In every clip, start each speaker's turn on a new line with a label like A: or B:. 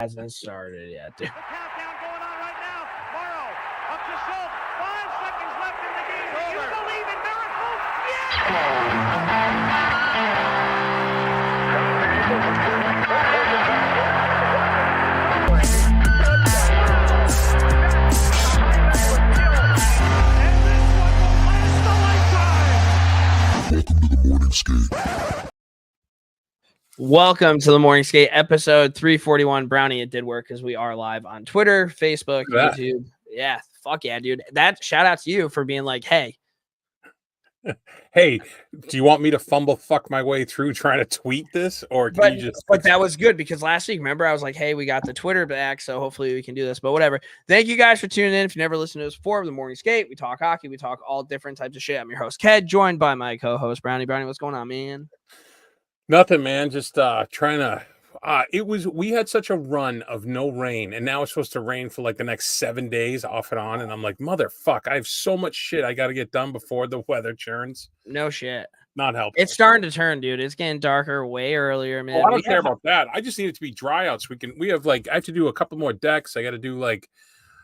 A: Hasn't started yet, dude.
B: The countdown going on right now. Morrow up to Schultz. 5 seconds left in the game. Do you believe in miracles?
A: Welcome to the Morning Skate, episode 341. Brownie, it did work because we are live on Twitter, Facebook, YouTube. Yeah, fuck yeah, dude. That shout out to you for being like, hey,
C: do you want me to fuck my way through trying to tweet this, or can you just?
A: But that was good because last week, remember, I was like, hey, we got the Twitter back, so hopefully we can do this. But whatever. Thank you guys for tuning in. If you never listened to us before, the Morning Skate, we talk hockey, we talk all different types of shit. I'm your host, Ked, joined by my co-host, Brownie. Brownie, what's going on, man?
C: Nothing, man. Just trying to. We had such a run of no rain, and now it's supposed to rain for like the next 7 days off and on. And I'm like, motherfuck, I have so much shit I got to get done before the weather turns.
A: No shit.
C: Not helping.
A: It's starting to turn, dude. It's getting darker way earlier, man.
C: Oh, I don't care about that. I just need it to be dry out so we have like, I have to do a couple more decks. I got to do like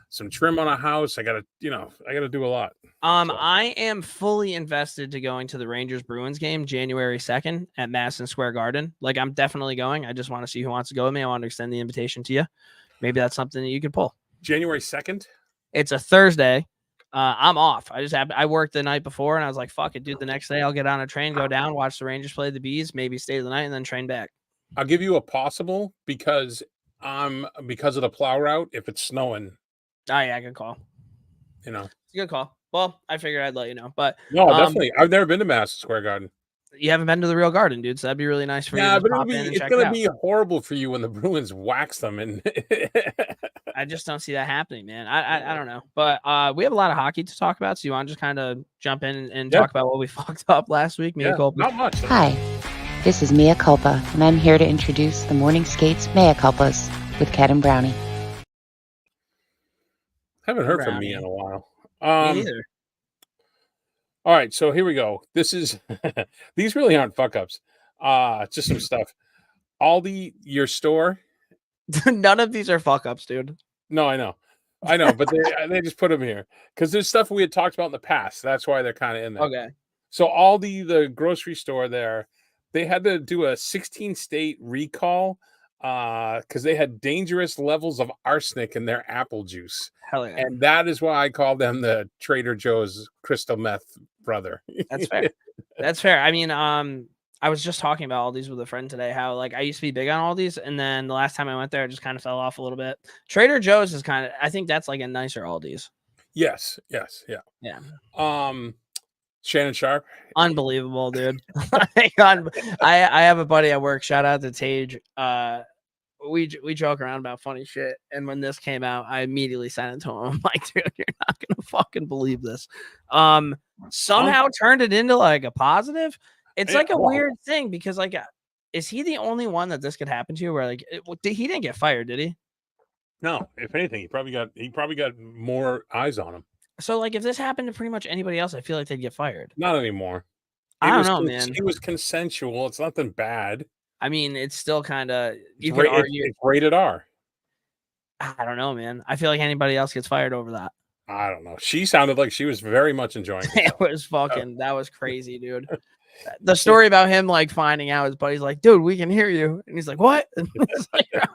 C: some trim on a house. I got to do a lot.
A: I am fully invested to going to the Rangers Bruins game January 2nd at Madison Square Garden. Like, I'm definitely going. I just want to see who wants to go with me. I want to extend the invitation to you. Maybe that's something that you could pull.
C: January 2nd?
A: It's a Thursday. I'm off. I worked the night before and I was like, fuck it, dude. The next day I'll get on a train, go down, watch the Rangers play the Bees, maybe stay the night and then train back.
C: I'll give you a possible because of the plow route if it's snowing.
A: Oh yeah, good call.
C: You know.
A: It's a good call. Well, I figured I'd let you know. But
C: no, definitely. I've never been to Madison Square Garden.
A: You haven't been to the real Garden, dude. So that'd be really nice for you.
C: Yeah, but it's gonna be horrible for you when the Bruins wax them, and
A: I just don't see that happening, man. I don't know, but we have a lot of hockey to talk about. So you want to just kind of jump in and talk about what we fucked up last week? Mea culpa.
C: Not much.
D: Hi, this is Mea Culpa, and I'm here to introduce the Morning Skates Mea Culpas with Ked and Brownie.
C: Haven't heard from me in a while.
A: Me neither.
C: All right, so here we go. This is these really aren't fuck ups. Just some stuff. Aldi, your store.
A: None of these are fuck ups, dude.
C: No, I know, but they just put them here because there's stuff we had talked about in the past. That's why they're kind of in there.
A: Okay.
C: So Aldi, the grocery store there, they had to do a 16-state recall because they had dangerous levels of arsenic in their apple juice.
A: Hell yeah.
C: And that is why I call them the Trader Joe's crystal meth brother.
A: That's fair. That's fair. I mean, I was just talking about Aldi's with a friend today, how like I used to be big on Aldi's, and then the last time I went there, I just kind of fell off a little bit. Trader Joe's is kind of, I think that's like a nicer Aldi's.
C: Yes, yeah. Shannon Sharp.
A: Unbelievable, dude. I have a buddy at work. Shout out to Tage. We joke around about funny shit, and when this came out, I immediately sent it to him. I'm like, dude, you're not gonna fucking believe this. Somehow turned it into like a positive. It's like a weird thing because like, is he the only one that this could happen to? Where like, he didn't get fired, did he?
C: No, if anything, he probably got more eyes on him.
A: So like, if this happened to pretty much anybody else, I feel like they'd get fired.
C: Not anymore.
A: I don't know, man.
C: It was consensual. It's nothing bad.
A: I mean, it's still kind of, you could argue
C: it's rated R.
A: I don't know, man. I feel like anybody else gets fired over that.
C: I don't know. She sounded like she was very much enjoying it.
A: It was fucking, that was crazy, dude. The story about him like finding out, his buddy's like, dude, we can hear you. And he's like, what? And it's like, on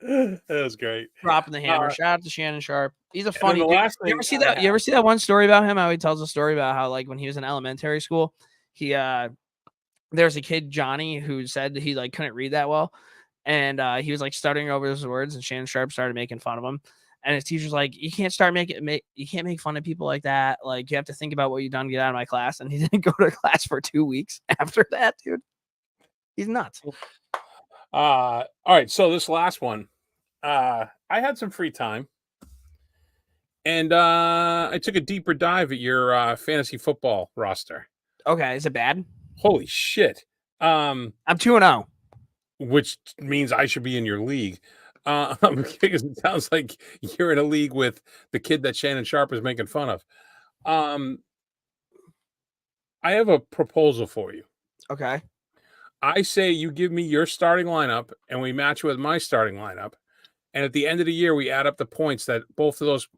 A: Instagram.
C: That was great.
A: Dropping the hammer. Shout out to Shannon Sharp. He's a funny dude.
C: You
A: ever see that? You ever see that one story about him? How he tells a story about how like when he was in elementary school, there's a kid, Johnny, who said he like couldn't read that well. And he was like stuttering over his words, and Shannon Sharp started making fun of him. And his teacher's like, you can't you can't make fun of people like that. Like, you have to think about what you've done to get out of my class. And he didn't go to class for 2 weeks after that, dude. He's nuts.
C: All right. So this last one, I had some free time. And I took a deeper dive at your fantasy football roster.
A: Okay. Is it bad?
C: Holy shit.
A: I'm 2-0.
C: Which means I should be in your league. Because it sounds like you're in a league with the kid that Shannon Sharp is making fun of. I have a proposal for you.
A: Okay.
C: I say you give me your starting lineup, and we match with my starting lineup. And at the end of the year, we add up the points that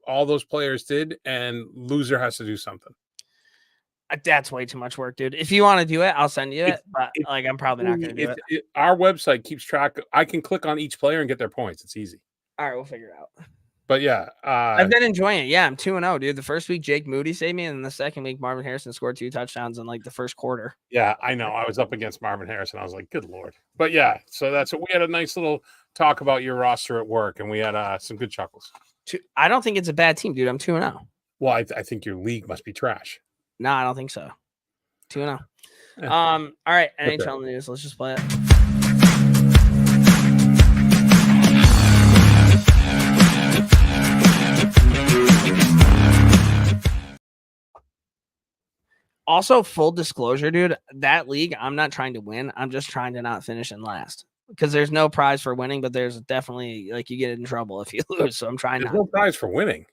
C: all those players did, and loser has to do something.
A: That's way too much work, dude. If you want to do it, I'll send you it. But
C: It
A: like, I'm probably not going to do it.
C: Our website keeps track. I can click on each player and get their points. It's easy.
A: All right, we'll figure it out.
C: But yeah,
A: I've been enjoying it. Yeah, I'm 2-0, dude. The first week, Jake Moody saved me, and the second week, Marvin Harrison scored 2 touchdowns in like the first quarter.
C: yeah, I know. I was up against Marvin Harrison. I was like, good Lord. But yeah, so that's what we had a nice little talk about your roster at work, and we had some good chuckles.
A: I don't think it's a bad team, dude. I'm 2-0.
C: Well, I think your league must be trash.
A: No, I don't think so. 2-0.
C: Eh.
A: All right,
C: Okay.
A: NHL news. Let's just play it. Also, full disclosure, dude, that league, I'm not trying to win. I'm just trying to not finish in last because there's no prize for winning, but there's definitely like you get in trouble if you lose. So I'm trying
C: There's
A: not.
C: no prize for winning.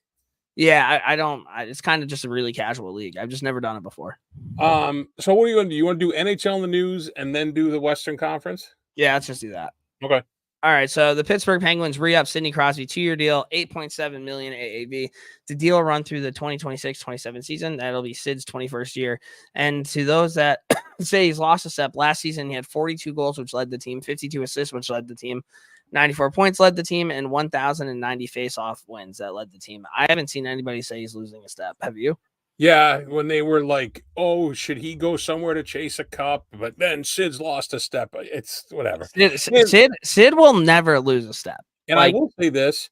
A: Yeah, I don't. It's kind of just a really casual league. I've just never done it before.
C: So what are you going to do? You want to do NHL in the news and then do the Western Conference?
A: Yeah, let's just do that.
C: Okay.
A: All right, so the Pittsburgh Penguins re-up Sidney Crosby 2-year deal, $8.7 million AAV. The deal will run through the 2026-27 season. That'll be Sid's 21st year. And to those that say he's lost a step, last season he had 42 goals, which led the team, 52 assists, which led the team, 94 points led the team, and 1,090 face-off wins that led the team. I haven't seen anybody say he's losing a step. Have you?
C: Yeah, when they were like, "Oh, should he go somewhere to chase a cup?" But then Sid's lost a step. It's whatever.
A: Sid will never lose a step.
C: And I will say this,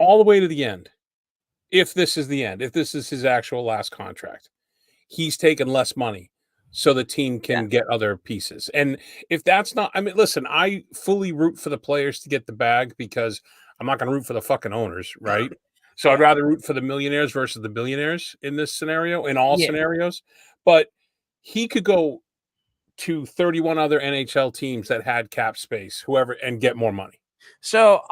C: all the way to the end. If this is the end, if this is his actual last contract, he's taking less money so the team can get other pieces. And if that's not, I mean, listen, I fully root for the players to get the bag because I'm not going to root for the fucking owners, right? So I'd rather root for the millionaires versus the billionaires in this scenario, in all scenarios. But he could go to 31 other NHL teams that had cap space, whoever, and get more money.
A: So,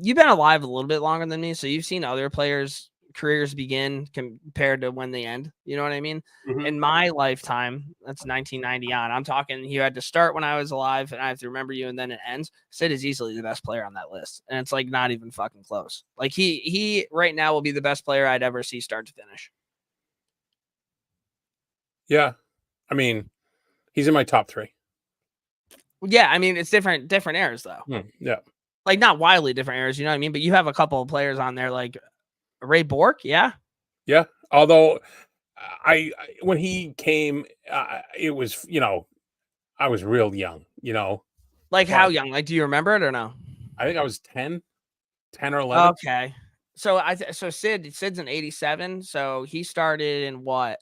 A: you've been alive a little bit longer than me, so you've seen other players' careers begin compared to when they end. You know what I mean?
C: Mm-hmm.
A: In my lifetime, that's 1990 on. I'm talking you had to start when I was alive, and I have to remember you, and then it ends. Sid is easily the best player on that list, and it's like not even fucking close. Like he right now will be the best player I'd ever see start to finish.
C: Yeah, I mean, he's in my top 3.
A: Yeah, I mean it's different eras though.
C: Yeah,
A: like not wildly different eras. You know what I mean? But you have a couple of players on there like Ray Bourque, yeah.
C: Although I when he came, it was I was real young.
A: Like how young? Like, do you remember it or no?
C: I think I was 10 or 11.
A: Okay, so Sid's in 87, so he started in what?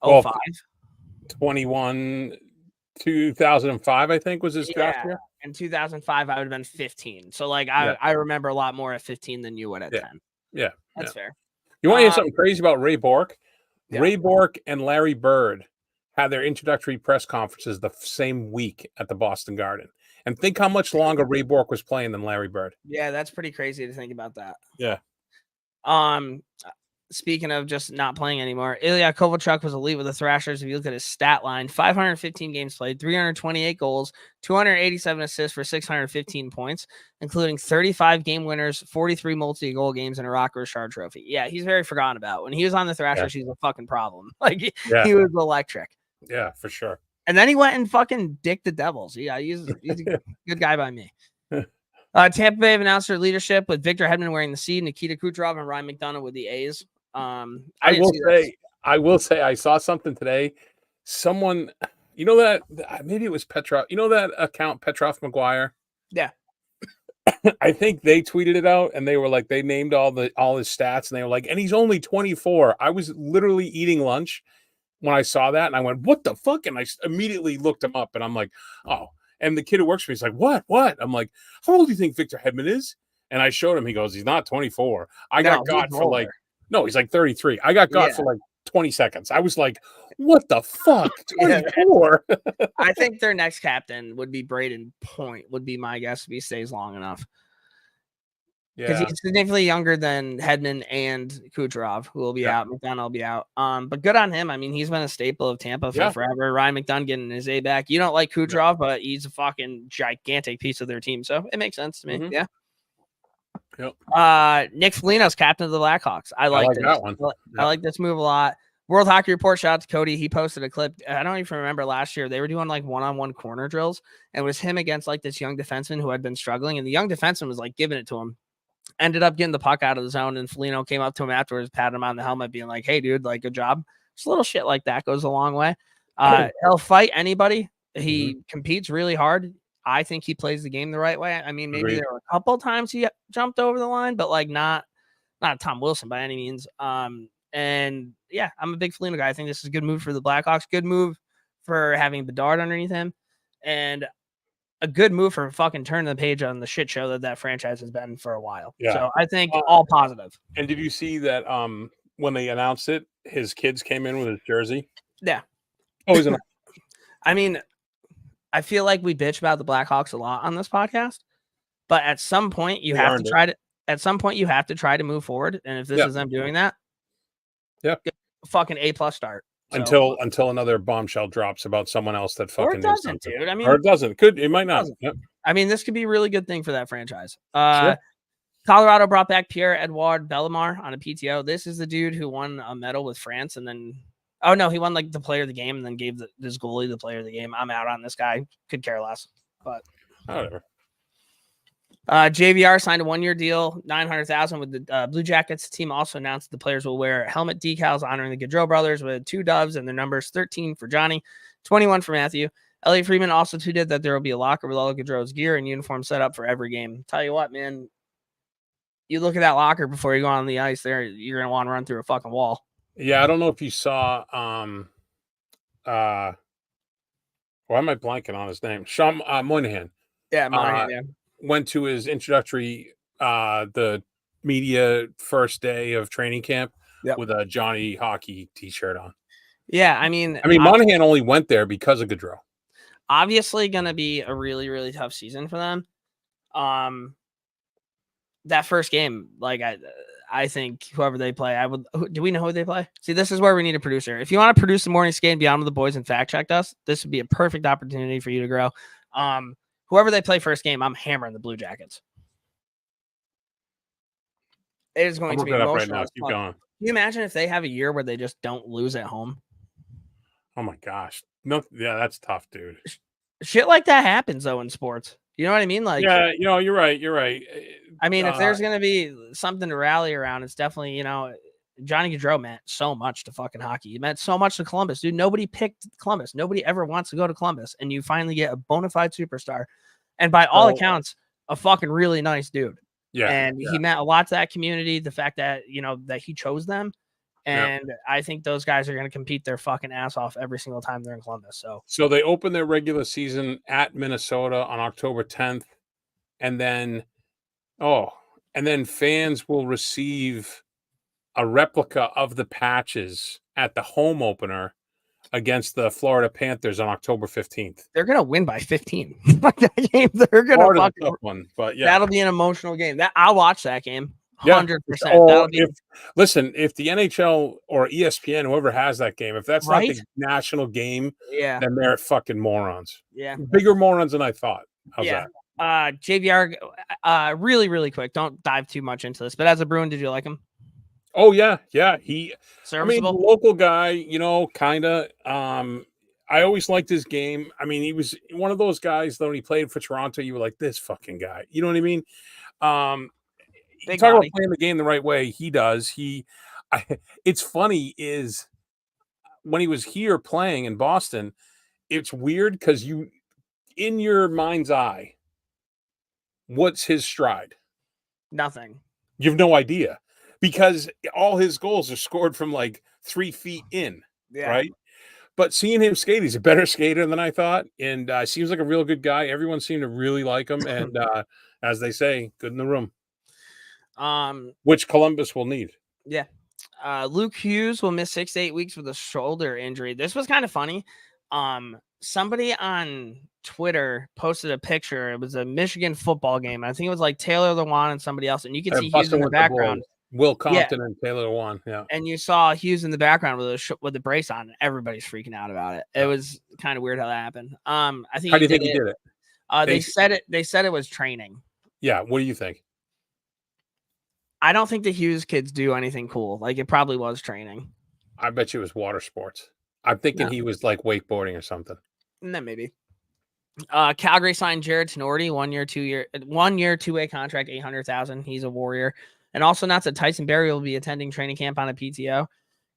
A: 05?
C: 2005, I think was his draft year.
A: In 2005, I would have been 15. So like I remember a lot more at 15 than you would at 10.
C: Yeah,
A: that's fair.
C: You want to hear something crazy about Ray Bourque?
A: Yeah.
C: Ray Bourque and Larry Bird had their introductory press conferences the same week at the Boston Garden. And think how much longer Ray Bourque was playing than Larry Bird.
A: Yeah, that's pretty crazy to think about that.
C: Yeah.
A: Speaking of just not playing anymore, Ilya Kovalchuk was elite with the Thrashers. If you look at his stat line, 515 games played, 328 goals, 287 assists for 615 points, including 35 game winners, 43 multi-goal games, and a Rock Richard trophy. Yeah, he's very forgotten about. When he was on the Thrashers, he's a fucking problem. Like, he was electric.
C: Yeah, for sure.
A: And then he went and fucking dicked the Devils. Yeah, he's a good guy by me. Tampa Bay have announced their leadership with Victor Hedman wearing the C, Nikita Kucherov and Ryan McDonough with the A's. I will say I saw something today. Someone, that maybe it was Petrov. That account Petrov McGuire. Yeah.
C: I think they tweeted it out and they were like, they named all his stats and they were like, and he's only 24. I was literally eating lunch when I saw that and I went, what the fuck? And I immediately looked him up and I'm like, oh. And the kid who works for me is like, what? I'm like, how old do you think Victor Hedman is? And I showed him. He goes, he's not 24. I got for like. No, he's like 33. I got for like 20 seconds. I was like, what the fuck? 24.
A: I think their next captain would be Braden Point, would be my guess if he stays long enough. because
C: Yeah.
A: he's significantly younger than Hedman and Kucherov, who will be
C: Yeah.
A: out. McDonough will be out. But good on him. I mean, he's been a staple of Tampa for
C: Yeah.
A: forever. Ryan McDonough getting his A back. You don't like
C: Yeah.
A: Kucherov, but he's a fucking gigantic piece of their team, so it makes sense to me.
C: Mhm.
A: Yeah.
C: Yep.
A: Nick Foligno's captain of the Blackhawks. I like this.
C: that one.
A: I like this move a lot. World Hockey Report, shout out to Cody. He posted a clip. I don't even remember last year. They were doing like one-on-one corner drills, and it was him against like this young defenseman who had been struggling, and the young defenseman was like giving it to him. Ended up getting the puck out of the zone, and Foligno came up to him afterwards, patted him on the helmet, being like, "Hey, dude, like, good job." Just little shit like that goes a long way. He'll fight anybody. He competes really hard. I think he plays the game the right way. I mean, maybe
C: Agreed.
A: there were a couple times he jumped over the line, but like not Tom Wilson by any means. And yeah, I'm a big Foligno guy. I think this is a good move for the Blackhawks. Good move for having Bedard underneath him, and a good move for fucking turning the page on the shit show that franchise has been for a while.
C: Yeah.
A: So I think all positive.
C: And did you see that when they announced it, his kids came in with his jersey?
A: Yeah.
C: Oh, he's an
A: I mean, I feel like we bitch about the Blackhawks a lot on this podcast, but at some point you have to try to. At some point you have to try to move forward, and if this is them doing that, fucking A+ start.
C: So, until another bombshell drops about someone else that fucking
A: or it doesn't, dude. I mean,
C: or it doesn't. It might not. Yep.
A: I mean, this could be a really good thing for that franchise.
C: Sure.
A: Colorado brought back Pierre-Edouard Bellemare on a PTO. This is the dude who won a medal with France, and then he won like the player of the game, and then gave this goalie the player of the game. I'm out on this guy. Could care less, but
C: whatever.
A: JVR signed a 1-year deal, $900,000 with the Blue Jackets. The team also announced the players will wear helmet decals honoring the Gaudreau brothers with 2 doves and their numbers: 13 for Johnny, 21 for Matthew. Elliot Friedman also tweeted that there will be a locker with all of Gaudreau's gear and uniform set up for every game. Tell you what, man, you look at that locker before you go on the ice there, you're going to want to run through a fucking wall.
C: Yeah, I don't know if you saw why am I blanking on his name? Sean Moynihan.
A: Yeah, Moynihan, yeah.
C: Went to his introductory the media first day of training camp with a Johnny Hockey t-shirt on.
A: Yeah, I mean
C: Moynihan only went there because of Gaudreau.
A: Obviously going to be a really, really tough season for them. That first game, like I think whoever they play, do we know who they play? See, this is where we need a producer. If you want to produce the morning skate and be on with the boys and fact checked us, this would be a perfect opportunity for you to grow. Whoever they play first game, I'm hammering the Blue Jackets. It is going to be emotional.
C: Right now. Keep going.
A: Can you imagine if they have a year where they just don't lose at home?
C: Oh my gosh. No, yeah, that's tough, dude.
A: Shit like that happens though in sports. You know what I mean? Like,
C: yeah, you're right. You're right.
A: I mean, if there's gonna be something to rally around, it's definitely, Johnny Gaudreau meant so much to fucking hockey. He meant so much to Columbus, dude. Nobody picked Columbus. Nobody ever wants to go to Columbus, and you finally get a bona fide superstar, and by all accounts, a fucking really nice dude.
C: Yeah,
A: and he meant a lot to that community. The fact that that he chose them, and I think those guys are going to compete their fucking ass off every single time they're in Columbus. So
C: they open their regular season at Minnesota on October 10th, and then fans will receive a replica of the patches at the home opener against the Florida Panthers on October 15th.
A: They're going to win by 15. That game, they're going to fucking
C: tough one, but yeah.
A: That'll be an emotional game. I'll watch that game. 100%.
C: If the NHL or ESPN, whoever has that game, if that's not the national game, then they're fucking morons.
A: Yeah.
C: Bigger morons than I thought. How's that?
A: JVR, really, really quick. Don't dive too much into this, but as a Bruin, did you like him?
C: Oh, yeah. Yeah.
A: Serviceable?
C: Local guy, kind of. I always liked his game. I mean, he was one of those guys, though, when he played for Toronto, you were like, this fucking guy. You know what I mean? Talk about playing the game the right way. He does. It's funny is when he was here playing in Boston, it's weird because in your mind's eye, what's his stride?
A: Nothing.
C: You have no idea because all his goals are scored from like 3 feet in, right? But seeing him skate, he's a better skater than I thought, and seems like a real good guy. Everyone seemed to really like him, and as they say, good in the room. Which Columbus will need.
A: Yeah. Luke Hughes will miss 6 to 8 weeks with a shoulder injury. This was kind of funny. Somebody on Twitter posted a picture. It was a Michigan football game. I think it was like Taylor Lewan and somebody else, and you could see Hughes
C: busting
A: in the
C: with
A: background.
C: Will
A: Yeah,
C: Compton and Taylor Lewan. Yeah.
A: and you saw Hughes in the background with the brace on. And everybody's freaking out about it. It was kind of weird how that happened. I think
C: How do you think he did it?
A: They said it was training.
C: Yeah. What do you think?
A: I don't think the Hughes kids do anything cool. Like, it probably was training.
C: I bet you it was water sports. I'm thinking he was like wakeboarding or something.
A: And then maybe. Calgary signed Jared Tenorti, 1 year, 2-way contract, $800,000. He's a Warrior. And also announced that Tyson Berry will be attending training camp on a PTO.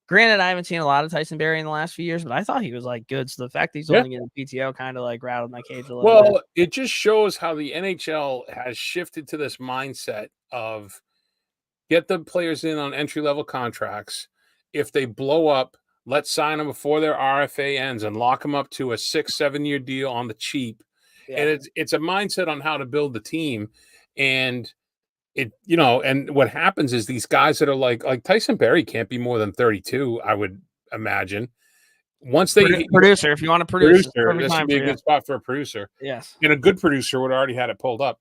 A: Granted, I haven't seen a lot of Tyson Berry in the last few years, but I thought he was like good. So the fact that he's only getting a PTO kind of like rattled my cage a little bit.
C: Well, it just shows how the NHL has shifted to this mindset of get the players in on entry-level contracts. If they blow up, let's sign them before their RFA ends and lock them up to a 6-7 year deal on the cheap. Yeah. And it's a mindset on how to build the team. And and what happens is these guys that are like Tyson Berry can't be more than 32, I would imagine. Once they
A: producer, if you want to produce,
C: this would be a good spot for a producer.
A: Yes.
C: And a good producer would already had it pulled up.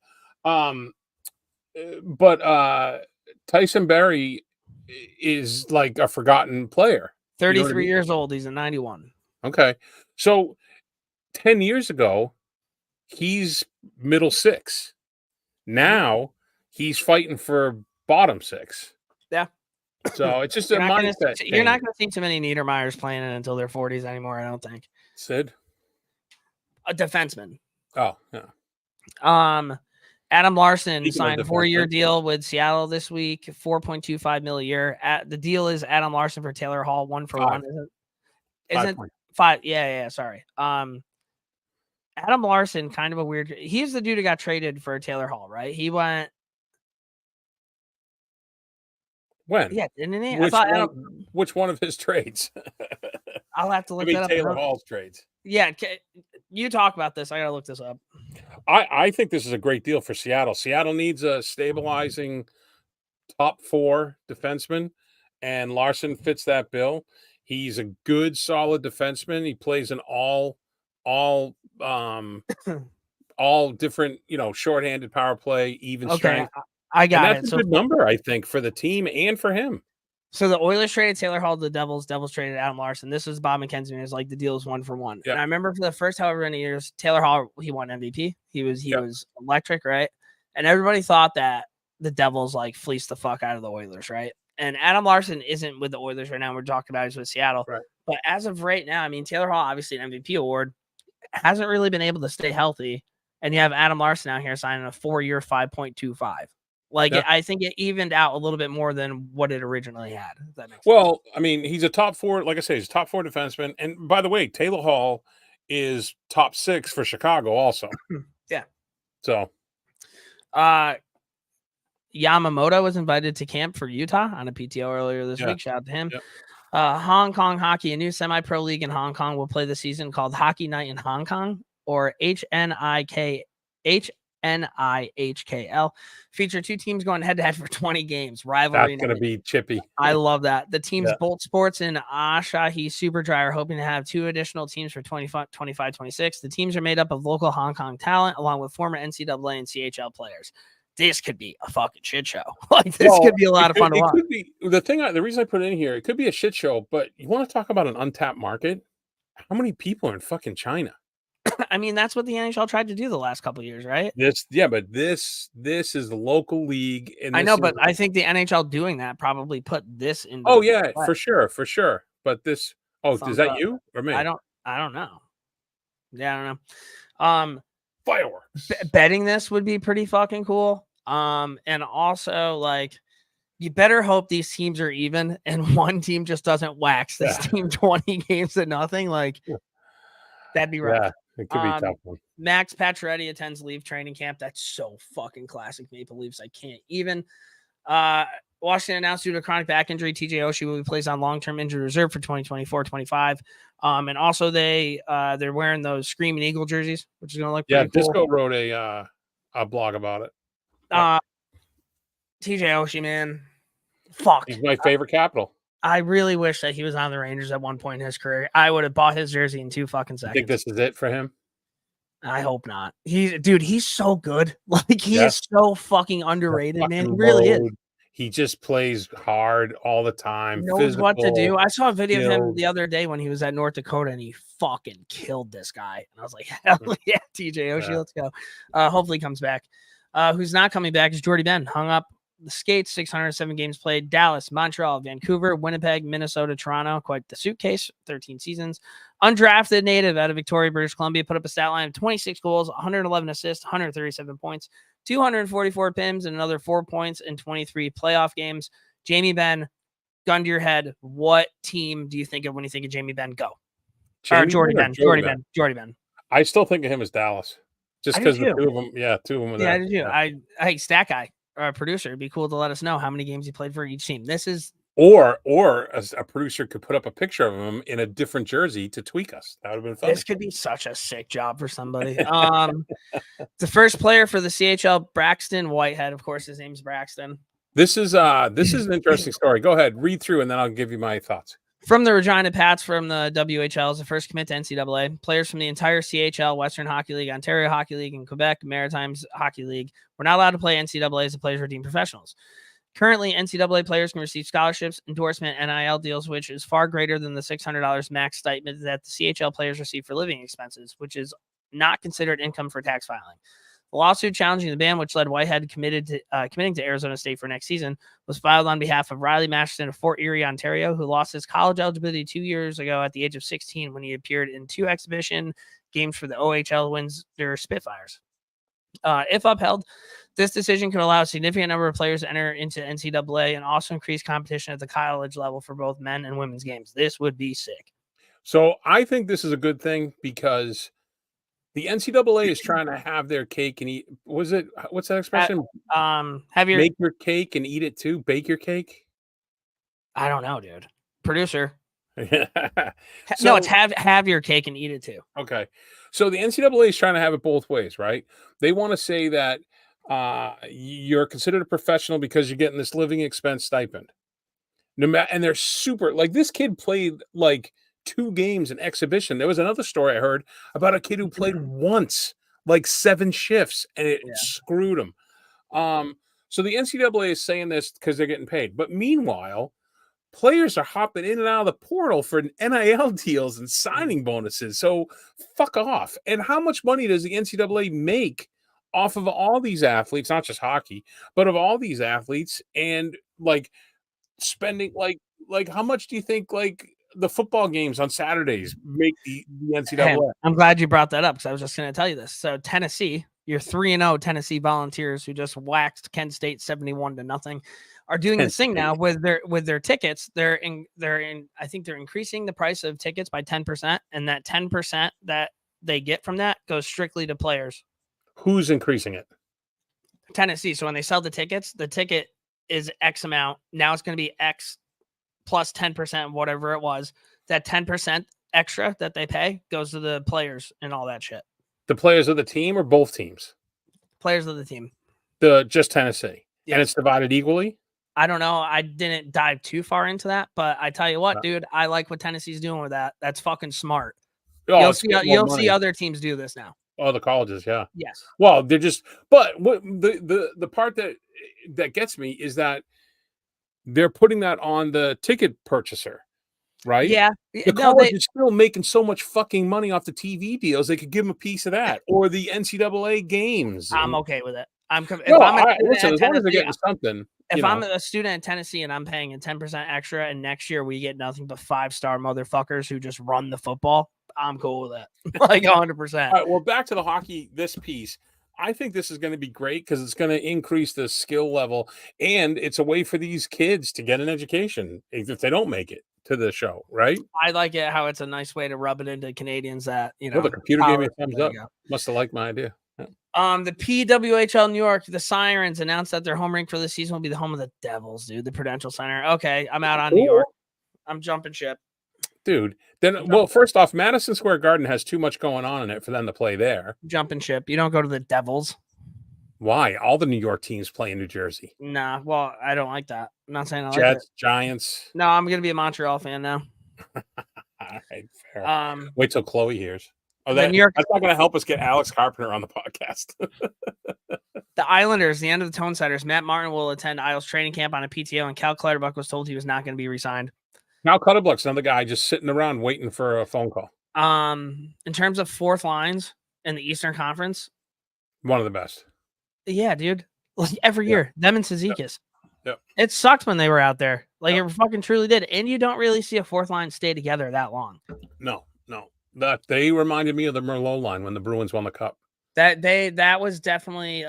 C: But Tyson Berry is like a forgotten player.
A: 33 years old. He's a 91.
C: Okay. So 10 years ago, he's middle six. Now he's fighting for bottom six.
A: Yeah.
C: So it's just a mindset.
A: You're not going to see too many Niedermeyers playing it until their 40s anymore, I don't think.
C: Sid?
A: A defenseman.
C: Oh, yeah.
A: Adam Larson signed a 4-year deal with Seattle this week, $4.25 million a year. The deal is Adam Larson for Taylor Hall, 1-for-1. Isn't 5? Yeah. Sorry. Adam Larson, kind of a weird. He's the dude who got traded for Taylor Hall, right? He went.
C: When?
A: Yeah, didn't he?
C: Which one of his trades?
A: I'll have to look that up.
C: Taylor Hall's trades.
A: Yeah, you talk about this. I gotta look this up.
C: I think this is a great deal for Seattle. Seattle needs a stabilizing top 4 defenseman, and Larson fits that bill. He's a good, solid defenseman. He plays in all different, shorthanded power play, even strength.
A: I got
C: it. That's a good number, I think, for the team and for him.
A: So the Oilers traded Taylor Hall to the Devils. Devils traded Adam Larson. This was Bob McKenzie. It was like the deal is 1-for-1. Yep. And I remember for the first however many years, Taylor Hall, he won MVP. He was electric, right? And everybody thought that the Devils like fleeced the fuck out of the Oilers, right? And Adam Larson isn't with the Oilers right now. We're talking about he's with Seattle. Right. But as of right now, I mean, Taylor Hall, obviously an MVP award, hasn't really been able to stay healthy. And you have Adam Larson out here signing a 4-year, $5.25. Like, I think it evened out a little bit more than what it originally had. If that makes sense.
C: I mean, he's a top 4, like I say, he's a top 4 defenseman. And by the way, Taylor Hall is top 6 for Chicago also.
A: Yeah.
C: So.
A: Yamamoto was invited to camp for Utah on a PTO earlier this week. Shout out to him. Yeah. Hong Kong Hockey, a new semi-pro league in Hong Kong, will play this season called Hockey Night in Hong Kong, or HNIHKL. Feature 2 teams going head-to-head for 20 games. Rivalry.
C: That's going to be chippy.
A: I love that. The teams Bolt Sports and Asahi Superdry are hoping to have 2 additional teams for 25-26. The teams are made up of local Hong Kong talent, along with former NCAA and CHL players. This could be a fucking shit show. Could be a lot of fun to watch.
C: Could be, the reason I put it in here, it could be a shit show, but you want to talk about an untapped market? How many people are in fucking China?
A: I mean, that's what the NHL tried to do the last couple of years, right?
C: But this is the local league. And
A: I know, but I think the NHL doing that probably put this in.
C: Oh yeah, for sure. But this. Oh, is that you or me?
A: I don't know. Yeah, I don't know.
C: Fireworks.
A: Betting this would be pretty fucking cool. And also like, you better hope these teams are even and one team just doesn't wax this team 20 games to nothing. Like, that'd be rough.
C: Yeah, it could be a tough one.
A: Max Pacioretty attends Leaf training camp. That's so fucking classic Maple Leafs. I can't even. Washington announced due to chronic back injury, TJ Oshie will be placed on long-term injury reserve for 2024-25. And also they're wearing those Screaming Eagle jerseys, which is going to look pretty cool.
C: Disco wrote a blog about it.
A: TJ Oshie, man, fuck.
C: He's my favorite Capital.
A: I really wish that he was on the Rangers at one point in his career. I would have bought his jersey in 2 fucking seconds.
C: I think this is it for him.
A: I hope not. He's so good. Like he
C: Yeah.
A: is so fucking
C: The
A: underrated, man. He
C: fucking
A: really is.
C: load. He just plays hard all the time.
A: Knows what to
C: Physical,
A: do. I saw a video of him
C: skilled.
A: the other day when he was at North Dakota and he fucking killed this guy. And I was like, hell yeah, TJ Oshie,
C: Yeah.
A: let's go. Hopefully he comes back. Who's not coming back is Jordy Ben. Hung up the skates, 607 games played. Dallas, Montreal, Vancouver, Winnipeg, Minnesota, Toronto. Quite the suitcase. 13 seasons. Undrafted native out of Victoria, British Columbia. Put up a stat line of 26 goals, 111 assists, 137 points, 244 PIMs, and another 4 points in 23 playoff games. Jamie Benn, gun to your head, what team do you think of when you think of Jamie Benn? Go.
C: Jamie
A: Jordy
C: Ben or
A: Ben.
C: Jordy Ben?
A: Jordy Ben.
C: I still think of him as Dallas. Just
A: I do
C: because the
A: too.
C: two of them, two of them are
A: Yeah, I
C: there.
A: do too.
C: Yeah.
A: Hey, stat guy, producer, it'd be cool to let us know how many games he played for each team. This is
C: Or a producer could put up a picture of him in a different jersey to tweak us. That would have been funny.
A: this could be such a sick job for somebody. The first player for the CHL, Braxton Whitehead. Of course, his name's Braxton.
C: This is an interesting story. Go ahead, read through, and then I'll give you my thoughts.
A: From the Regina Pats from the WHL is the first commit to NCAA. Players from the entire CHL, Western Hockey League, Ontario Hockey League, and Quebec Maritimes Hockey League were not allowed to play NCAA as the players were deemed professionals. Currently, NCAA players can receive scholarships, endorsement, NIL deals, which is far greater than the $600 max stipend that the CHL players receive for living expenses, which is not considered income for tax filing. The lawsuit challenging the ban, which led Whitehead committing to Arizona State for next season, was filed on behalf of Riley Masterson of Fort Erie, Ontario, who lost his college eligibility 2 years ago at the age of 16 when he appeared in 2 exhibition games for the OHL Windsor Spitfires. If upheld, this decision could allow a significant number of players to enter into NCAA and also increase competition at the college level for both men and women's games. This would be sick.
C: So I think this is a good thing because the NCAA is trying to have their cake and eat. What's that expression?
A: Have your
C: Make your cake and eat it too. Bake your cake.
A: I don't know, dude. Producer.
C: So,
A: No, it's have your cake and eat it too.
C: Okay. So the NCAA is trying to have it both ways, right? They want to say that you're considered a professional because you're getting this living expense stipend. And they're super like this kid played like 2 games in exhibition. There was another story I heard about a kid who played once, like 7 shifts, and it screwed him. So the NCAA is saying this because they're getting paid. But meanwhile, players are hopping in and out of the portal for NIL deals and signing bonuses. So fuck off. And how much money does the NCAA make off of all these athletes, not just hockey, but of all these athletes, and like spending like how much do you think like the football games on Saturdays make the NCAA?
A: Hey, I'm glad you brought that up because I was just going to tell you this. So Tennessee, your 3-0 Tennessee Volunteers, who just waxed Kent State 71-0, are doing this thing now with their tickets. They're I think they're increasing the price of tickets by 10%, and that 10% that they get from that goes strictly to players.
C: Who's increasing it?
A: Tennessee. So when they sell the tickets, the ticket is X amount. Now it's going to be X plus 10%, whatever it was. That 10% extra that they pay goes to the players and all that shit.
C: The players of the team or both teams?
A: Players of the team.
C: Just Tennessee. Yes. And it's divided equally?
A: I don't know. I didn't dive too far into that, but I tell you what, dude, I like what Tennessee's doing with that. That's fucking smart.
C: Oh,
A: you'll see other teams do this now.
C: Oh, the colleges, yeah.
A: Yes.
C: Well, they're just, but what the part that gets me is that they're putting that on the ticket purchaser, right?
A: Yeah.
C: The college is still making so much fucking money off the TV deals. They could give them a piece of that, or the NCAA games.
A: I'm okay with it.
C: Listen, as long as they're getting something.
A: If I'm a student in Tennessee and I'm paying a 10% extra, and next year we get nothing but 5-star motherfuckers who just run the football, I'm cool with it. Like 100%.
C: All right, well, back to the hockey, this piece. I think this is going to be great because it's going to increase the skill level, and it's a way for these kids to get an education if they don't make it to the show, right?
A: I like it how it's a nice way to rub it into Canadians that,
C: Well, the computer gave me a thumbs up. Must have liked my idea. Yeah.
A: The PWHL New York, the Sirens announced that their home rink for the season will be the home of the Devils, dude. The Prudential Center. Okay, I'm out on New York. I'm jumping ship.
C: Dude, then, well, first off, Madison Square Garden has too much going on in it for them to play there.
A: Jumping ship. You don't go to the Devils.
C: Why? All the New York teams play in New Jersey.
A: Nah, well, I don't like that. I'm not saying I like
C: Jets,
A: it.
C: Giants.
A: No, I'm going to be a Montreal fan now.
C: All right, fair. Wait till Chloe hears. Oh,
A: The New York,
C: that's not going to help us get Alex Carpenter on the podcast.
A: the Islanders, the end of the Tone Setters. Matt Martin will attend Isles training camp on a PTO, and Cal Clutterbuck was told he was not going to be re-signed.
C: Now Clutterbuck's another guy just sitting around waiting for a phone call.
A: In terms of fourth lines in the Eastern Conference,
C: One of the best.
A: yeah, dude. Like every year, them and Cizikas.
C: Yep.
A: It sucked when they were out there. Like it fucking truly did. And you don't really see a fourth line stay together that long.
C: No. That they reminded me of the Merlot line when the Bruins won the cup.
A: That was definitely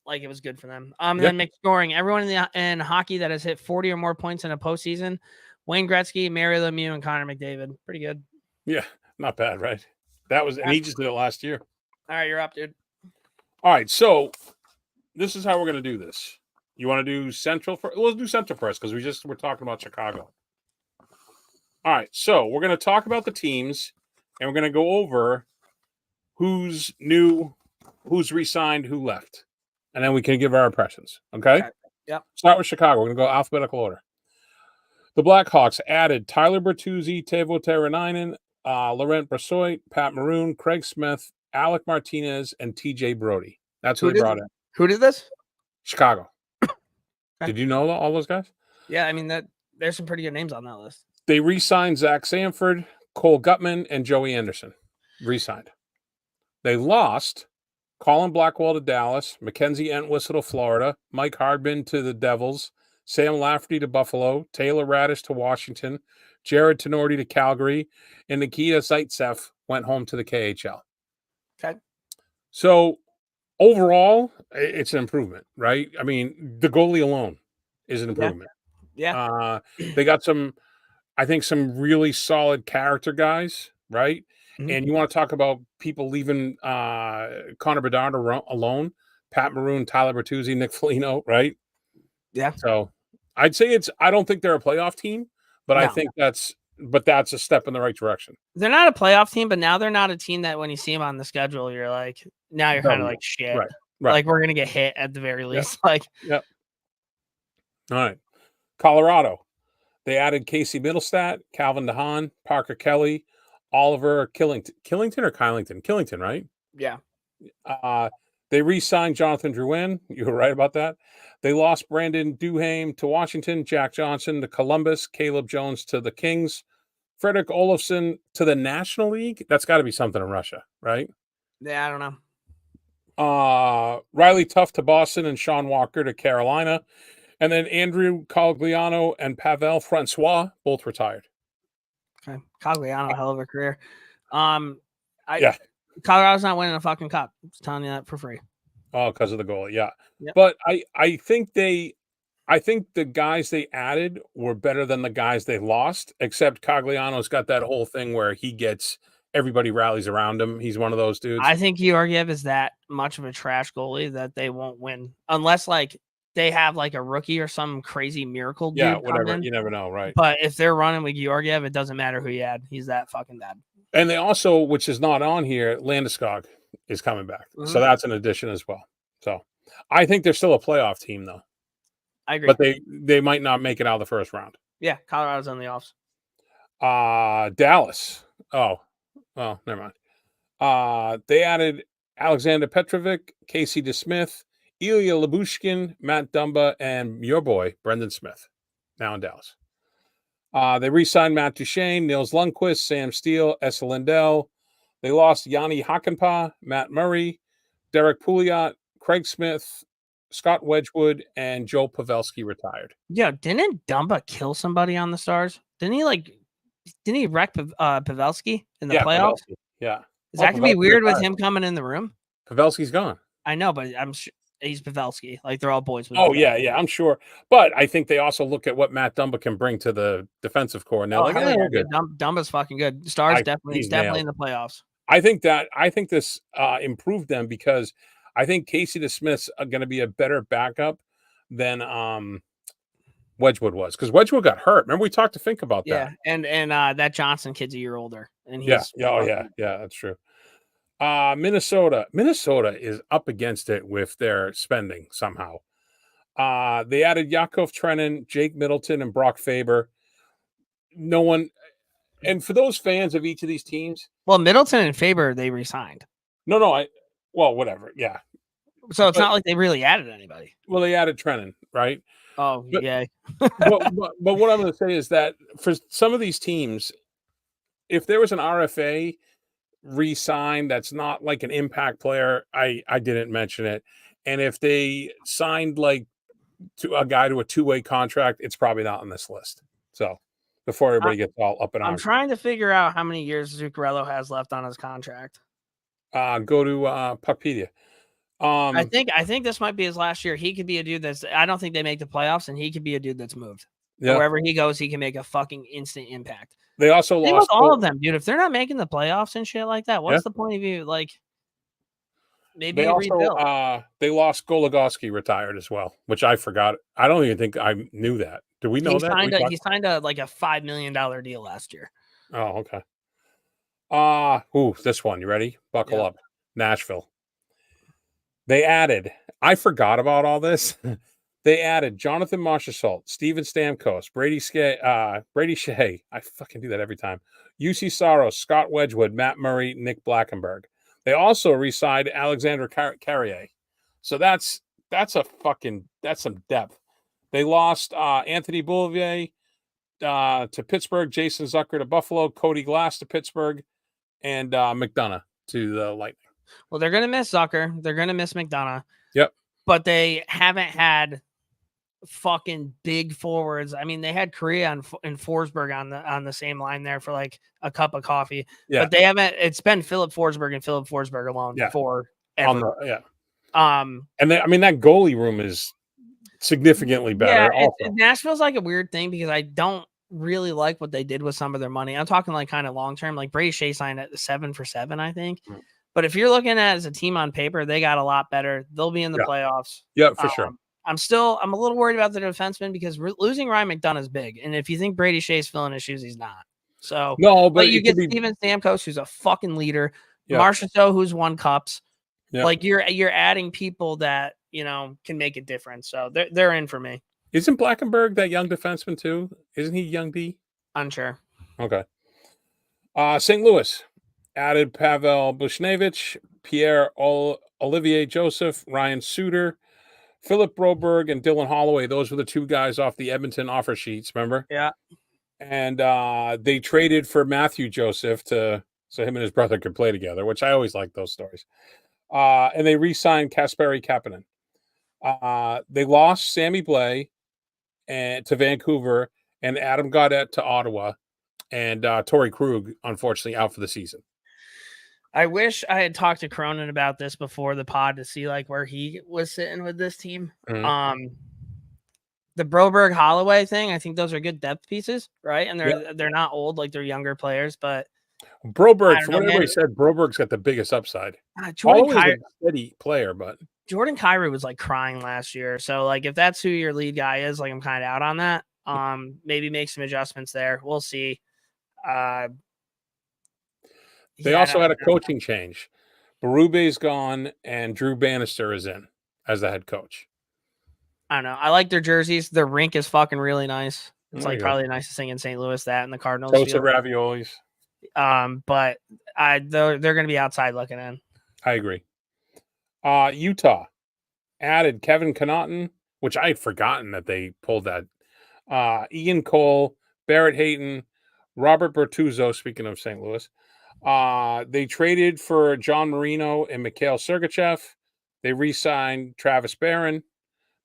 A: like it was good for them. Then mixed scoring. Everyone in hockey that has hit 40 or more points in a postseason: Wayne Gretzky, Mario Lemieux, and Connor McDavid. Pretty good.
C: Yeah, not bad, right? That was, and he just did it last year.
A: All right, you're up, dude.
C: All right, so this is how we're going to do this. You want to do Central first? We'll do Central first because we're talking about Chicago. All right, so we're going to talk about the teams, and we're going to go over who's new, who's re-signed, who left, and then we can give our impressions. Okay?
A: Yep.
C: Start with Chicago. We're going to go alphabetical order. The Blackhawks added Tyler Bertuzzi, Teuvo Teravainen, Laurent Brossoit, Pat Maroon, Craig Smith, Alec Martinez, and TJ Brody. That's who they brought in.
A: Who did this?
C: Chicago. Did you know all those guys?
A: Yeah, I mean there's some pretty good names on that list.
C: They re-signed Zach Sanford, Cole Gutman, and Joey Anderson. Re-signed. They lost Colin Blackwell to Dallas, Mackenzie Entwistle to Florida, Mike Hardman to the Devils, Sam Lafferty to Buffalo, Taylor Radish to Washington, Jared Tenorti to Calgary, and Nikita Zaitsev went home to the KHL.
A: Okay.
C: So overall, it's an improvement, right? I mean, the goalie alone is an improvement.
A: Yeah.
C: They got some really solid character guys, right?
A: Mhm.
C: And you want to talk about people leaving Connor Bedard alone, Pat Maroon, Tyler Bertuzzi, Nick Foligno, right?
A: Yeah.
C: So I'd say I don't think they're a playoff team, but I think that's a step in the right direction.
A: They're not a playoff team, but now they're not a team that when you see them on the schedule, you're like, now you're kind of like shit.
C: Right.
A: Like we're gonna get hit at the very least. Like,
C: yep. All right. Colorado. They added Casey Middlestat, Calvin DeHaan, Parker Kelly, Oliver Killington or Kylington? Killington, right?
A: Yeah.
C: They re-signed Jonathan Drouin. You were right about that. They lost Brandon Duhaime to Washington, Jack Johnson to Columbus, Caleb Jones to the Kings, Frederick Olofsson to the National League. That's got to be something in Russia, right?
A: Yeah, I don't know.
C: Riley Tuff to Boston and Sean Walker to Carolina. And then Andrew Cogliano and Pavel Francois both retired.
A: Okay. Cogliano, hell of a career.
C: Yeah.
A: Colorado's not winning a fucking cup. I'm just telling you that for free.
C: Oh, because of the goal. Yeah.
A: Yep.
C: But I think the guys they added were better than the guys they lost, except Cogliano's got that whole thing where everybody rallies around him. He's one of those dudes.
A: I think Georgiev is that much of a trash goalie that they won't win unless like they have like a rookie or some crazy miracle dude.
C: Yeah, whatever. You never know, right?
A: But if they're running with Georgiev, it doesn't matter who you add. He's that fucking bad.
C: And they also, which is not on here, Landeskog is coming back. Mm-hmm. So that's an addition as well. So I think they're still a playoff team, though.
A: I agree.
C: But they might not make it out of the first round.
A: Yeah, Colorado's on the offs.
C: Dallas. Oh, well, never mind. They added Alexander Petrovic, Casey DeSmith, Ilya Labushkin, Matt Dumba, and your boy, Brendan Smith, now in Dallas. They re-signed Matt Duchene, Nils Lundqvist, Sam Steele, Esa Lindell. They lost Yanni Hakanpää, Matt Murray, Derek Pouliot, Craig Smith, Scott Wedgwood, and Joe Pavelski retired.
A: Yeah, didn't Dumba kill somebody on the Stars? Didn't he wreck Pavelski in the playoffs?
C: Pavelski. Yeah.
A: Is that gonna be weird with him coming in the room?
C: Pavelski's gone.
A: I know, but I'm sure he's Pavelski. Like they're all boys. With
C: Pavelski. Yeah, I'm sure. But I think they also look at what Matt Dumba can bring to the defensive core. And they're we're good.
A: Dumba's fucking good. Stars definitely in the playoffs.
C: I think this improved them because I think Casey DeSmith's going to be a better backup than Wedgwood was, because Wedgwood got hurt. Remember we talked to Fink about that.
A: Yeah, and that Johnson kid's a year older, and he's
C: yeah, that's true. Minnesota is up against it with their spending somehow. They added Yakov Trenin, Jake Middleton, and Brock Faber. No one. And for those fans of each of these teams,
A: Well, Middleton and Faber, they re-signed.
C: well, whatever. Yeah.
A: So it's
C: But-
A: not like they really added anybody.
C: Well, they added Trennan, right?
A: Oh,
C: But-
A: yeah.
C: but what I'm going to say is that for some of these teams, if there was an RFA re-sign that's not like an impact player, I didn't mention it. And if they signed like to a guy to a two-way contract, it's probably not on this list. So before everybody gets all up in
A: I'm
C: arms,
A: trying to figure out how many years Zuccarello has left on his contract.
C: go to Puckpedia.
A: I think this might be his last year. He could be a dude that's. I don't think they make the playoffs, and he could be a dude that's moved.
C: Yeah.
A: Wherever he goes, he can make a fucking instant impact.
C: They also
A: Same
C: lost
A: with all of them, dude. If they're not making the playoffs and shit like that, what's
C: Yeah.
A: the point of you? Like, maybe
C: They
A: you
C: also
A: rebuild.
C: they lost Goligoski retired as well, which I forgot. I don't even think I knew that. Do we know that?
A: He signed a like a $5 million deal last year.
C: Oh, okay. This one. You ready? Buckle up. Nashville. They added, I forgot about all this. They added Jonathan Marchessault, Steven Stamkos, Brady Shea. I fucking do that every time. UC Saros, Scott Wedgwood, Matt Murray, Nick Blackenberg. They also re-signed Alexander Carrier. So that's some depth. They lost Anthony Bouvier to Pittsburgh, Jason Zucker to Buffalo, Cody Glass to Pittsburgh, and McDonough to the Lightning.
A: Well, they're gonna miss Zucker. They're gonna miss McDonough.
C: Yep.
A: But they haven't had fucking big forwards. I mean, they had Korea and Forsberg on the same line there for like a cup of coffee.
C: Yeah.
A: But they haven't. It's been Philip Forsberg and Philip Forsberg alone for ever.
C: And that goalie room is significantly better.
A: Yeah, Nashville's like a weird thing because I don't really like what they did with some of their money. I'm talking like kind of long term. Like Brady Shea signed at 7 for 7, I think. But if you're looking at it as a team on paper, they got a lot better. They'll be in the playoffs.
C: Yeah, for sure.
A: I'm a little worried about the defenseman because losing Ryan McDonough is big. And if you think Brady Shea's filling his shoes, he's not. So
C: no, but
A: you get Steven Stamkos, who's a fucking leader.
C: Yeah.
A: Marchessault, who's won cups.
C: Yeah.
A: Like you're adding people that can make a difference. So they're in for me.
C: Isn't Blackenberg that young defenseman too? Isn't he young D?
A: Unsure.
C: Okay. St. Louis added Pavel Bushnevich, Pierre Olivier Joseph, Ryan Suter, Philip Broberg, and Dylan Holloway. Those were the two guys off the Edmonton offer sheets, remember?
A: Yeah.
C: And they traded for Matthew Joseph so him and his brother could play together, which I always like those stories. And they re-signed Kasperi Kapanen. They lost Sammy Blais to Vancouver and Adam Gaudette to Ottawa, and Torrey Krug, unfortunately, out for the season.
A: I wish I had talked to Cronin about this before the pod to see like where he was sitting with this team.
C: Mm-hmm.
A: The Broberg Holloway thing, I think those are good depth pieces, right? And they're not old, like they're younger players, but
C: Broberg, from what everybody said, Broberg's got the biggest upside. Holloway's a steady player, but
A: Jordan Kyrou was like crying last year. So like if that's who your lead guy is, like I'm kind of out on that. Maybe make some adjustments there. We'll see.
C: They also had a coaching change. Berube's gone and Drew Bannister is in as the head coach.
A: I don't know. I like their jerseys. Their rink is fucking really nice. It's
C: There
A: like
C: you
A: probably the nicest thing in St. Louis, that and the Cardinals.
C: Toasted raviolis.
A: But they're going to be outside looking in.
C: I agree. Utah added Kevin Connaughton, which I had forgotten that they pulled that. Ian Cole, Barrett Hayton, Robert Bertuzzo, speaking of St. Louis. They traded for John Marino and Mikhail Sergachev. They re-signed Travis Barron.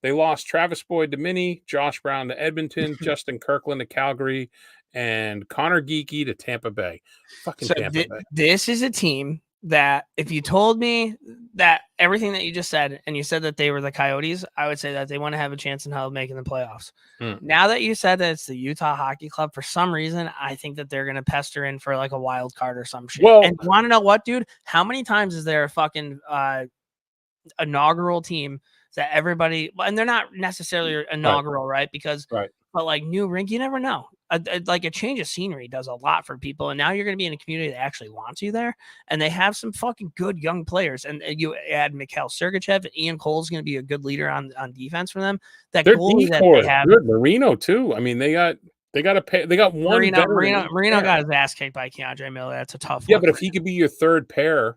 C: They lost Travis Boyd to Minnie, Josh Brown to Edmonton, Justin Kirkland to Calgary, and Connor Geeky to Tampa Bay. Tampa Bay.
A: This is a team that if you told me that everything that you just said, and you said that they were the Coyotes, I would say that they want to have a chance in hell of making the playoffs. Now that you said that it's the Utah Hockey Club, for some reason, I think that they're going to pester in for like a wild card or some shit.
C: Well,
A: and you want to know what, dude? How many times is there a fucking inaugural team that everybody, and they're not necessarily inaugural, right? Because, but like new rink, you never know. Like a change of scenery does a lot for people. And now you're going to be in a community that actually wants you there. And they have some fucking good young players. And you add Mikhail Sergachev, and Ian Cole's going to be a good leader on defense for them. That goalie that they have.
C: Good. Marino too. I mean, they They got to pay. They got one
A: Marino got his ass kicked by Keandre Miller. That's a tough one.
C: Yeah, but if he could be your third pair,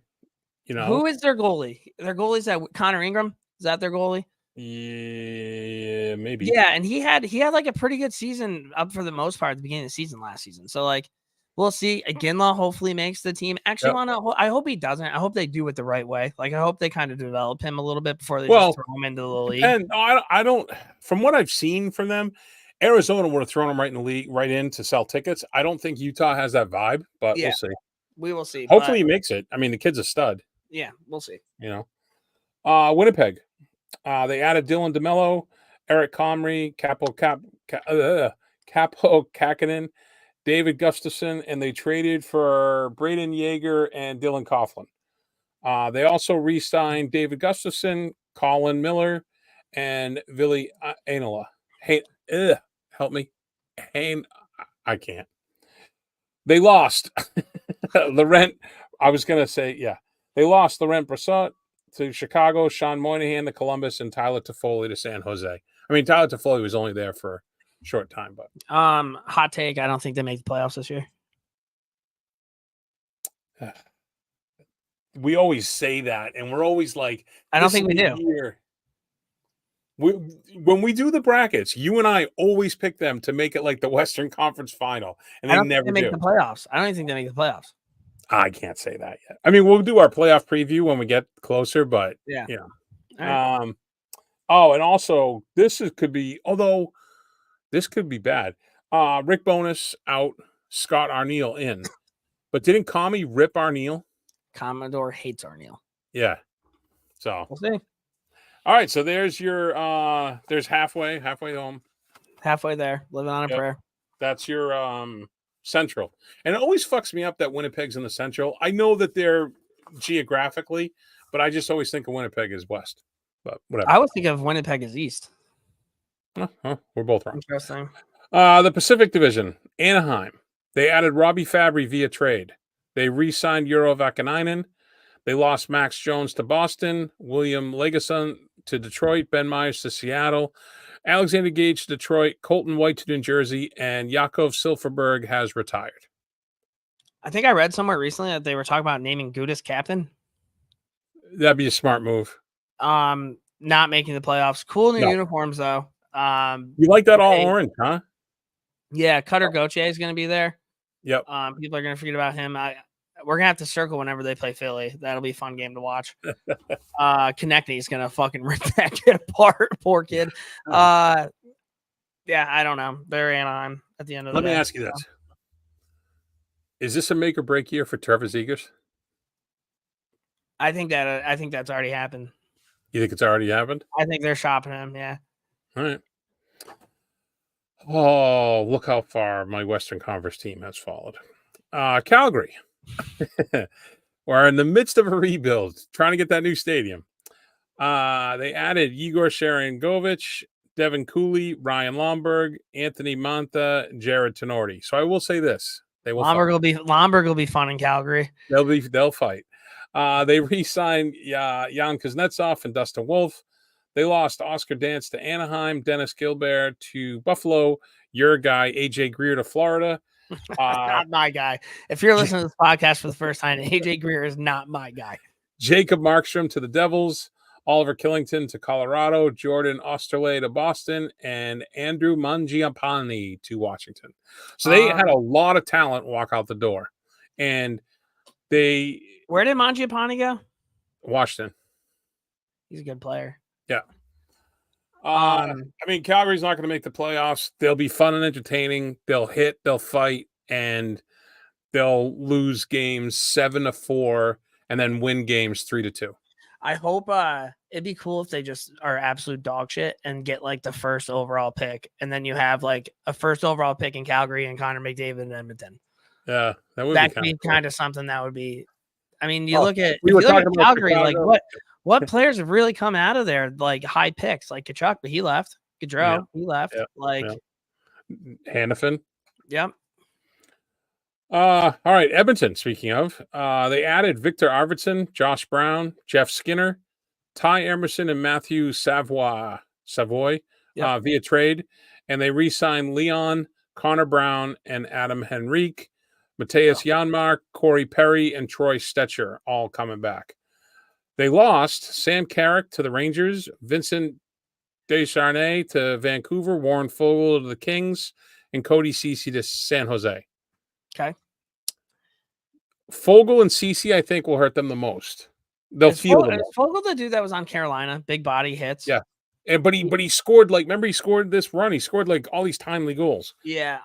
A: Who is their goalie? Their goalie's that Connor Ingram. Is that their goalie?
C: Yeah, maybe.
A: Yeah, and he had like a pretty good season up for the most part at the beginning of the season last season. So like, we'll see. Ginla hopefully makes the team. Actually, I hope he doesn't. I hope they do it the right way. Like, I hope they kind of develop him a little bit before they just throw him into the league.
C: And I don't. From what I've seen from them, Arizona would have thrown him right in the league, right in to sell tickets. I don't think Utah has that vibe, but we'll see.
A: We will see.
C: Hopefully he makes it. I mean, the kid's a stud.
A: Yeah, we'll see.
C: Winnipeg. They added Dylan DeMello, Eric Comrie, Capo Kakinen, David Gustafson, and they traded for Braden Yeager and Dylan Coughlin. They also re-signed David Gustafson, Colin Miller, and Ville Heinola. Help me. I can't. They lost Laurent. I was going to say, they lost Laurent Brassard to Chicago, Sean Moynihan to Columbus, and Tyler Toffoli to San Jose. I mean, Tyler Toffoli was only there for a short time, but
A: hot take. I don't think they make the playoffs this year.
C: We always say that, and we're always like,
A: I don't think we do.
C: When we do the brackets, you and I always pick them to make it like the Western Conference Final, and they never
A: make the playoffs. I don't even think they make the playoffs.
C: I can't say that yet. I mean, we'll do our playoff preview when we get closer, but
A: Right.
C: And also could be bad. Rick Bowness out, Scott Arniel in, but didn't Commie rip Arniel?
A: Commodore hates Arniel.
C: Yeah, so
A: we'll see.
C: All right, so there's your there's halfway home,
A: halfway there, living on a prayer.
C: That's your Central. And it always fucks me up that Winnipeg's in the Central. I know that they're geographically, but I just always think of Winnipeg as West. But whatever.
A: I would think of Winnipeg as East.
C: We're both wrong.
A: Interesting.
C: The Pacific Division, Anaheim. They added Robbie Fabry via trade. They re-signed Euro Vakanainen. They lost Max Jones to Boston, William Legason to Detroit, Ben Myers to Seattle, Alexander Gage to Detroit, Colton White to New Jersey, and Yakov Silfverberg has retired.
A: I think I read somewhere recently that they were talking about naming Gudas captain.
C: That'd be a smart move.
A: Not making the playoffs. Cool new uniforms though.
C: You like that all orange, huh?
A: Yeah, Cutter Gauthier is going to be there.
C: Yep.
A: People are going to forget about him. We're going to have to circle whenever they play Philly. That'll be a fun game to watch. Konechny is going to fucking rip that kid apart. Poor kid. Yeah, I don't know. They're Anaheim at the end of the day.
C: Let me ask you this. Is this a make or break year for Trevor Zegers?
A: I think that's already happened.
C: You think it's already happened?
A: I think they're shopping him, yeah.
C: All right. Oh, look how far my Western Conference team has followed. Calgary. We're in the midst of a rebuild, trying to get that new stadium. They added Igor Sharangovich, Devin Cooley, Ryan Lomberg, Anthony Mantha, Jared Tenorti. So I will say this:
A: Lomberg will be fun in Calgary.
C: They'll fight. They re-signed Jan Kuznetsov and Dustin Wolf. They lost Oscar Dance to Anaheim, Dennis Gilbert to Buffalo, your guy AJ Greer to Florida.
A: Not my guy. If you're listening to this podcast for the first time, AJ Greer is not my guy.
C: Jacob Markstrom to the Devils, Oliver Killington to Colorado, Jordan Osterley to Boston, and Andrew Mangiapane to Washington. So they had a lot of talent walk out the door. And
A: where did Mangiapane go?
C: Washington.
A: He's a good player.
C: Yeah. I mean, Calgary's not going to make the playoffs. They'll be fun and entertaining. They'll hit, they'll fight, and they'll lose games 7-4 and then win games 3-2.
A: I hope it'd be cool if they just are absolute dog shit and get like the first overall pick, and then you have like a first overall pick in Calgary and Connor McDavid in Edmonton.
C: Yeah, that would be
A: kind of something that would be. I mean, you look at
C: Calgary,
A: like what players have really come out of there, like high picks, like Kachuk, but he left. Gaudreau, he left.
C: Hannafin.
A: Yep.
C: All right, Edmonton, speaking of, they added Victor Arvidsson, Josh Brown, Jeff Skinner, Ty Emerson, and Matthew Savoy via trade, and they re-signed Leon Connor Brown and Adam Henrique, Mateus Janmark, Corey Perry, and Troy Stetcher all coming back. They lost Sam Carrick to the Rangers, Vincent Descharnay to Vancouver, Warren Fogle to the Kings, and Cody Ceci to San Jose.
A: Okay.
C: Fogle and Ceci, I think, will hurt them the most. They'll feel them.
A: Fogle the dude that was on Carolina, big body hits.
C: Yeah. But he scored remember he scored this run. He scored all these timely goals.
A: Yeah.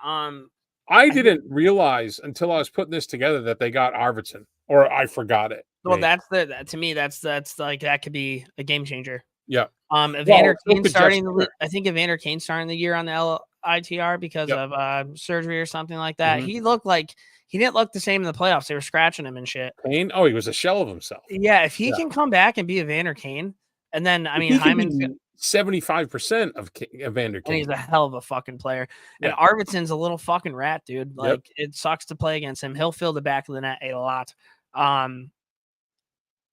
C: I didn't realize until I was putting this together that they got Arvidsson, or I forgot it.
A: Well, to me, that's like that could be a game changer.
C: Yeah.
A: Evander Kane starting I think Evander Kane starting the year on the LITR because of surgery or something like that.
C: Mm-hmm.
A: He looked like he didn't look the same in the playoffs. They were scratching him and shit.
C: Kane? Oh, he was a shell of himself.
A: Yeah, if he can come back and be Evander Kane, and then Hyman's
C: 75% of Evander Kane.
A: And he's a hell of a fucking player.
C: Yeah.
A: And Arvidsson's a little fucking rat, dude. Like it sucks to play against him. He'll fill the back of the net a lot. I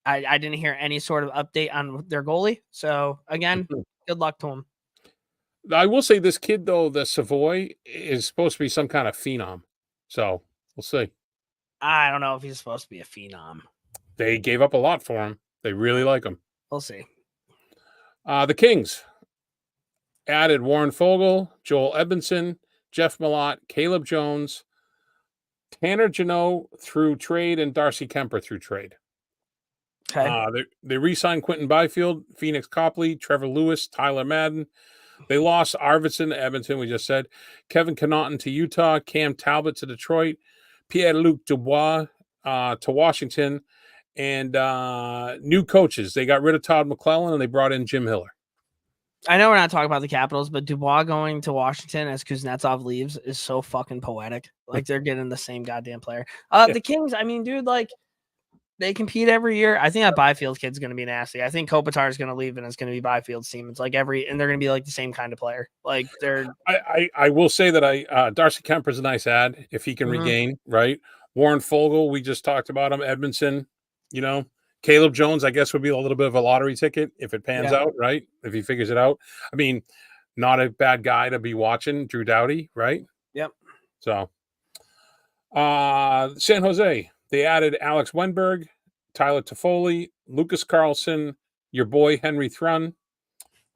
A: didn't hear any sort of update on their goalie. So again, good luck to him.
C: I will say this kid though, the Savoy, is supposed to be some kind of phenom. So we'll see.
A: I don't know if he's supposed to be a phenom.
C: They gave up a lot for him. They really like him.
A: We'll see.
C: The Kings added Warren Fogle, Joel Edmondson, Jeff Malott, Caleb Jones, Tanner Janot through trade, and Darcy Kemper through trade.
A: Okay.
C: They re-signed Quentin Byfield, Phoenix Copley, Trevor Lewis, Tyler Madden. They lost Arvidsson to Edmonton, we just said. Kevin Connaughton to Utah, Cam Talbot to Detroit, Pierre-Luc Dubois to Washington, and new coaches. They got rid of Todd McClellan and they brought in Jim Hiller.
A: I know we're not talking about the Capitals, but Dubois going to Washington as Kuznetsov leaves is so fucking poetic. Like they're getting the same goddamn player. The Kings, dude, like they compete every year. I think that Byfield kid's going to be nasty. I think Kopitar is going to leave and it's going to be Byfield's team. It's like and they're going to be like the same kind of player. Like they're.
C: I will say that Darcy Kemper's a nice ad if he can regain, right? Warren Fogle, we just talked about him. Edmondson, Caleb Jones, I guess, would be a little bit of a lottery ticket if it pans out, right? If he figures it out. Not a bad guy to be watching, Drew Doughty, right?
A: Yep.
C: So, San Jose, they added Alex Wenberg, Tyler Toffoli, Lucas Carlson, your boy Henry Thrun.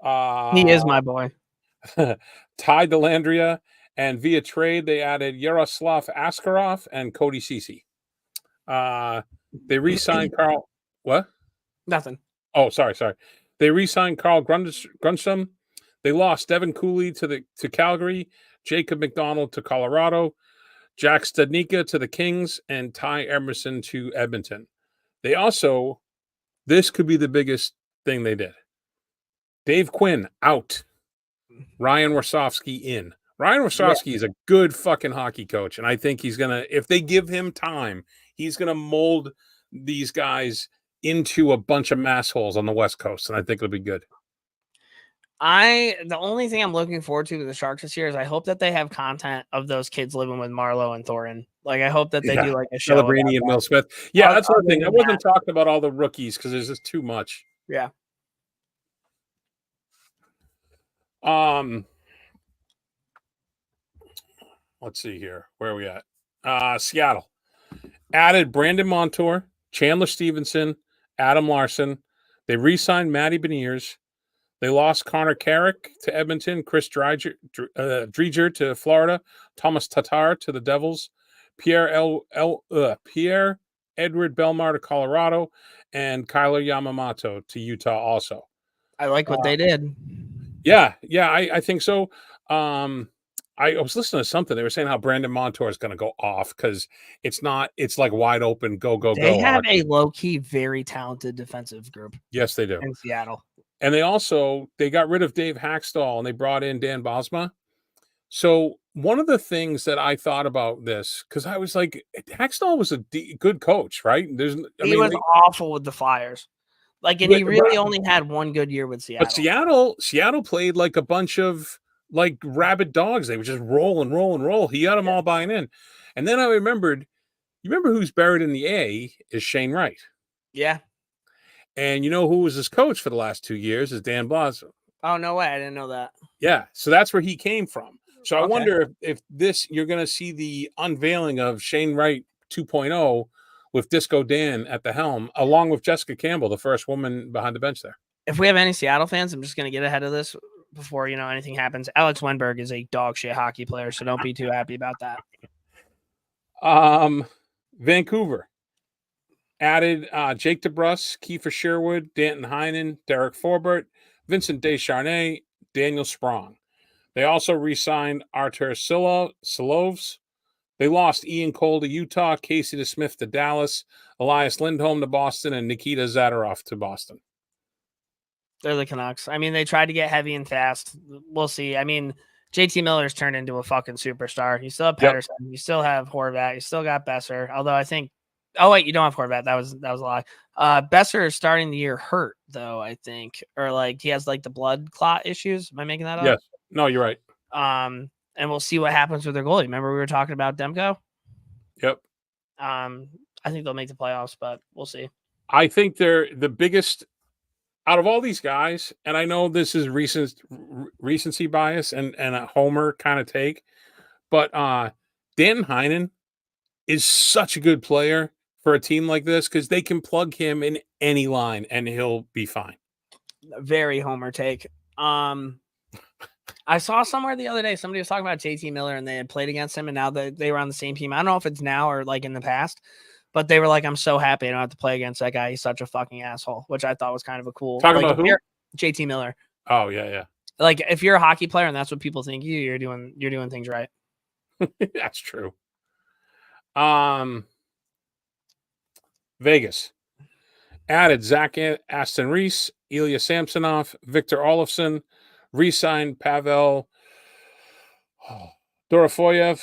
A: He is my boy.
C: Ty Dellandrea, and via trade, they added Yaroslav Askarov and Cody Ceci. They re-signed Carl. What?
A: Nothing.
C: Oh, sorry. They re-signed Carl Grundstrom. They lost Devin Cooley to Calgary, Jacob McDonald to Colorado, Jack Studnicka to the Kings, and Ty Emerson to Edmonton. They also, this could be the biggest thing they did. Dave Quinn out. Ryan Warsofsky in. Ryan Warsofsky is a good fucking hockey coach, and I think he's going to, if they give him time, he's going to mold these guys into a bunch of massholes on the West Coast, and I think it'll be good.
A: The only thing I'm looking forward to with the Sharks this year is I hope that they have content of those kids living with Marlowe and Thorin. Like I hope that they do like a show.
C: Celebrini and Will Smith. Yeah, that's the thing. I wasn't talking about all the rookies because there's just too much.
A: Yeah.
C: Let's see here. Where are we at? Seattle added Brandon Montour, Chandler Stevenson, Adam Larson. They re-signed Matty Beniers. They lost Connor Carrick to Edmonton, Chris Drieger to Florida, Thomas Tatar to the Devils, Pierre Edward Belmar to Colorado, and Kyler Yamamoto to Utah also.
A: I like what they did.
C: Yeah, I think so. I was listening to something. They were saying how Brandon Montour is going to go off because it's like wide open, go.
A: They have a low-key, very talented defensive group.
C: Yes, they do.
A: In Seattle. And
C: they got rid of Dave Hackstall and they brought in Dan Bosma. So one of the things that I thought about this, because I was like, Hackstall was a good coach, right?
A: He was awful with the Flyers. He really only had one good year with Seattle.
C: But Seattle played like a bunch of like rabid dogs. They would just roll and roll and roll. He had them all buying in. And then I remembered, you remember who's buried in the A is Shane Wright.
A: Yeah.
C: And you know who was his coach for the last 2 years is Dan Blasio.
A: Oh, no way. I didn't know that.
C: Yeah. So that's where he came from. So I
A: Okay.
C: wonder if this you're going to see the unveiling of Shane Wright 2.0 with Disco Dan at the helm, along with Jessica Campbell, the first woman behind the bench there.
A: If we have any Seattle fans, I'm just going to get ahead of this before anything happens. Alex Wenberg is a dog shit hockey player, so don't be too happy about that.
C: Vancouver added Jake DeBrusk, Kiefer Sherwood, Danton Heinen, Derek Forbert, Vincent Descharnay, Daniel Sprong. They also re-signed Artur Silovs. They lost Ian Cole to Utah, Casey DeSmith to Dallas, Elias Lindholm to Boston, and Nikita Zadorov to Boston.
A: They're the Canucks. I mean, they tried to get heavy and fast. We'll see. I mean, JT Miller's turned into a fucking superstar. You still have Pedersen. Yep. You still have Horvat. You still got Besser. Although I think – oh, wait, you don't have Horvat. That was a lie. Besser is starting the year hurt, though, I think. Or, he has, the blood clot issues. Am I making that up?
C: Yes. No, you're right.
A: And we'll see what happens with their goalie. Remember we were talking about Demko?
C: Yep.
A: I think they'll make the playoffs, but we'll see.
C: I think they're the biggest out of all these guys, and I know this is recency bias and a homer kind of take, but Dan Heinen is such a good player for a team like this because they can plug him in any line and he'll be fine.
A: Very homer take. I saw somewhere the other day somebody was talking about JT Miller and they had played against him and now they were on the same team. I don't know if it's now or in the past, but they were like, I'm so happy I don't have to play against that guy. He's such a fucking asshole, which I thought was kind of a cool.
C: Talking about who?
A: JT Miller.
C: Oh, yeah.
A: If you're a hockey player and that's what people think you're doing things right.
C: That's true. Vegas added Zach Aston Reese, Ilya Samsonov, Victor Olofsson, re-signed Pavel Dorofoyev.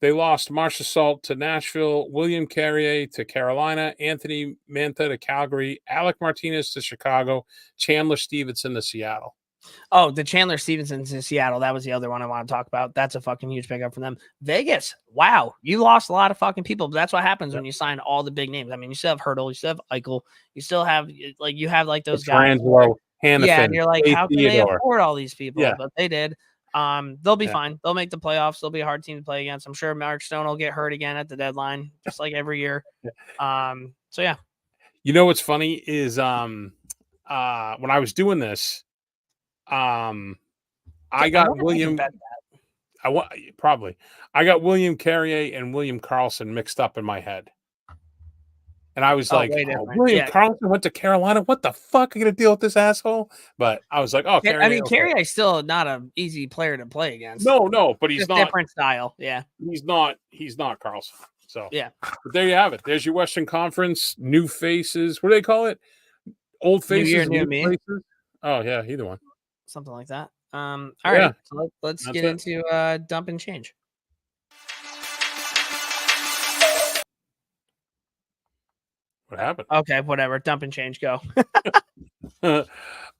C: They lost Marcia Salt to Nashville, William Carrier to Carolina, Anthony Mantha to Calgary, Alec Martinez to Chicago, Chandler Stevenson to Seattle.
A: Oh, the Chandler Stevenson to Seattle. That was the other one I want to talk about. That's a fucking huge pickup for them. Vegas. Wow. You lost a lot of fucking people, but that's what happens when you sign all the big names. I mean, you still have Hurdle, you still have Eichel, you still have those guys.
C: Hannafin,
A: yeah, and you're like, how can they afford all these people?
C: Yeah.
A: But they did. They'll be fine. They'll make the playoffs. They'll be a hard team to play against. I'm sure Mark Stone will get hurt again at the deadline, just like every year. So yeah.
C: You know what's funny is when I was doing this, I got William. I got William Carrier and William Karlsson mixed up in my head. And I was William Karlsson went to Carolina. What the fuck are you going to deal with this asshole? But I was like,
A: Carrier is still not an easy player to play against.
C: No, but he's not.
A: Different style. Yeah.
C: He's not Karlsson. So,
A: yeah.
C: But there you have it. There's your Western Conference, new faces. What do they call it? Old faces, new faces? Oh, yeah, either one.
A: Something like that. All right. So let's get into dump and change.
C: What happened?
A: Okay, whatever. Dump and change. Go.
C: All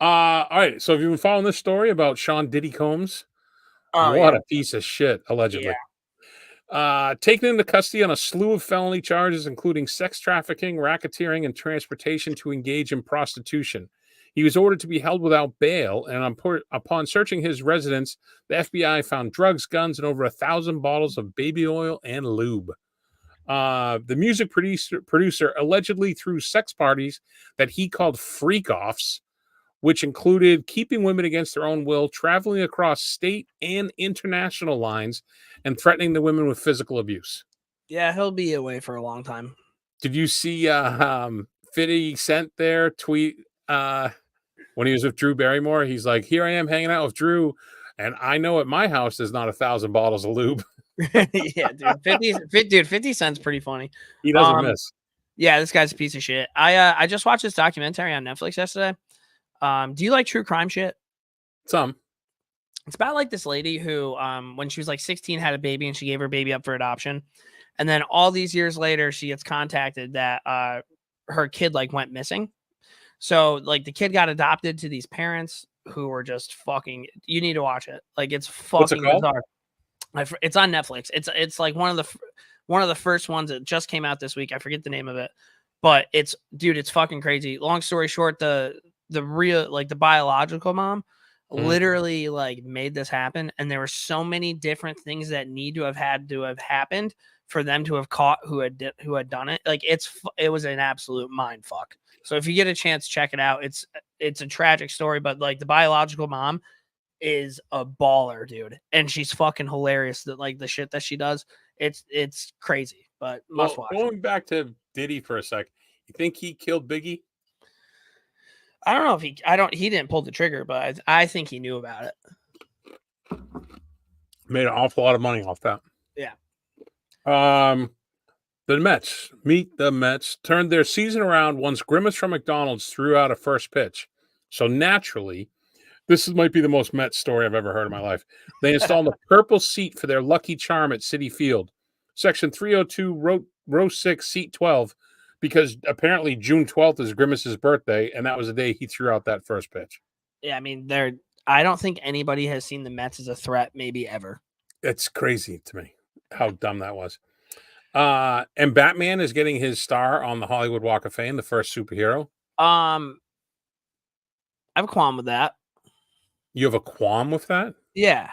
C: right. So have you been following this story about Sean Diddy Combs? What a piece of shit, allegedly. Yeah. Taken into custody on a slew of felony charges, including sex trafficking, racketeering, and transportation to engage in prostitution. He was ordered to be held without bail, and upon searching his residence, the FBI found drugs, guns, and over 1,000 bottles of baby oil and lube. The music producer allegedly threw sex parties that he called freak-offs, which included keeping women against their own will, traveling across state and international lines, and threatening the women with physical abuse.
A: Yeah, he'll be away for a long time.
C: Did you see 50 Cent there tweet when he was with Drew Barrymore? He's like, here I am hanging out with Drew, and I know at my house there's not 1,000 bottles of lube.
A: Yeah, dude. 50 Cent's pretty funny.
C: He doesn't miss.
A: Yeah, this guy's a piece of shit. I just watched this documentary on Netflix yesterday. Do you like true crime shit?
C: Some.
A: It's about this lady who, when she was 16, had a baby and she gave her baby up for adoption. And then all these years later, she gets contacted that her kid went missing. So the kid got adopted to these parents who were just fucking. You need to watch it. It's fucking bizarre. It's on Netflix. It's one of the first ones that just came out this week. I forget the name of it, but it's fucking crazy. Long story short, the real the biological mom literally like made this happen, and there were so many different things that need to have had to have happened for them to have caught who had done it. Like it was an absolute mind fuck. So if you get a chance, check it out. It's a tragic story, but like the biological mom is a baller, dude, and she's fucking hilarious. That like the shit that she does, it's crazy, but must watch.
C: Going back to Diddy for a sec, you think he killed Biggie?
A: I don't know if he didn't pull the trigger, but I think he knew about it.
C: Made an awful lot of money off that.
A: Yeah.
C: The Mets, meet the Mets, turned their season around once Grimace from McDonald's threw out a first pitch. So naturally, might be the most Mets story I've ever heard in my life. They installed a purple seat for their lucky charm at Citi Field, section 302, row 6, seat 12, because apparently June 12th is Grimace's birthday, and that was the day he threw out that first pitch.
A: Yeah, I mean, I don't think anybody has seen the Mets as a threat, maybe ever.
C: It's crazy to me how dumb that was. And Batman is getting his star on the Hollywood Walk of Fame, the first superhero.
A: I have a qualm with that.
C: You have a qualm with that?
A: Yeah.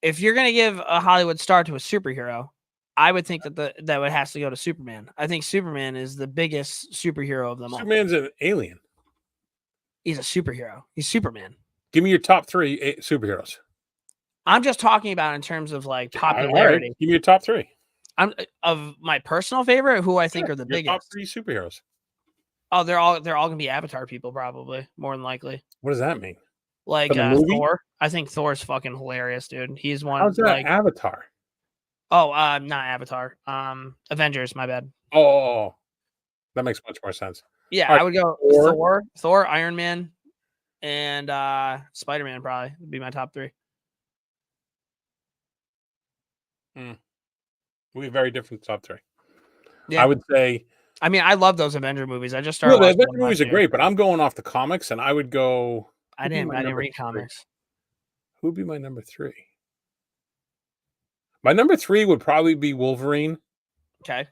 A: If you're gonna give a Hollywood star to a superhero, I would think that it has to go to Superman. I think Superman is the biggest superhero of them all.
C: Superman's an alien.
A: He's a superhero. He's Superman.
C: Give me your top 3 superheroes.
A: I'm just talking about in terms of like popularity.
C: Right. Give me your top 3.
A: I'm of my personal favorite, who I think are the biggest.
C: Top 3 superheroes.
A: Oh, they're all gonna be Avatar people, probably, more than likely.
C: What does that mean?
A: Like Thor. I think Thor's fucking hilarious, dude. He's one.
C: How's that
A: like
C: Avatar?
A: Oh, not Avatar. Avengers, my bad.
C: Oh, that makes much more sense.
A: Yeah,
C: Right,
A: I would go Thor, Iron Man, and Spider-Man probably would be my top 3.
C: We have very different top 3.
A: Yeah.
C: I would say.
A: I mean, I love those Avenger movies. I just started.
C: No, the Avenger movies are great, but I'm going off the comics, and I would go.
A: I didn't read comics.
C: Who would be my number 3? My number 3 would probably be Wolverine.
A: Okay.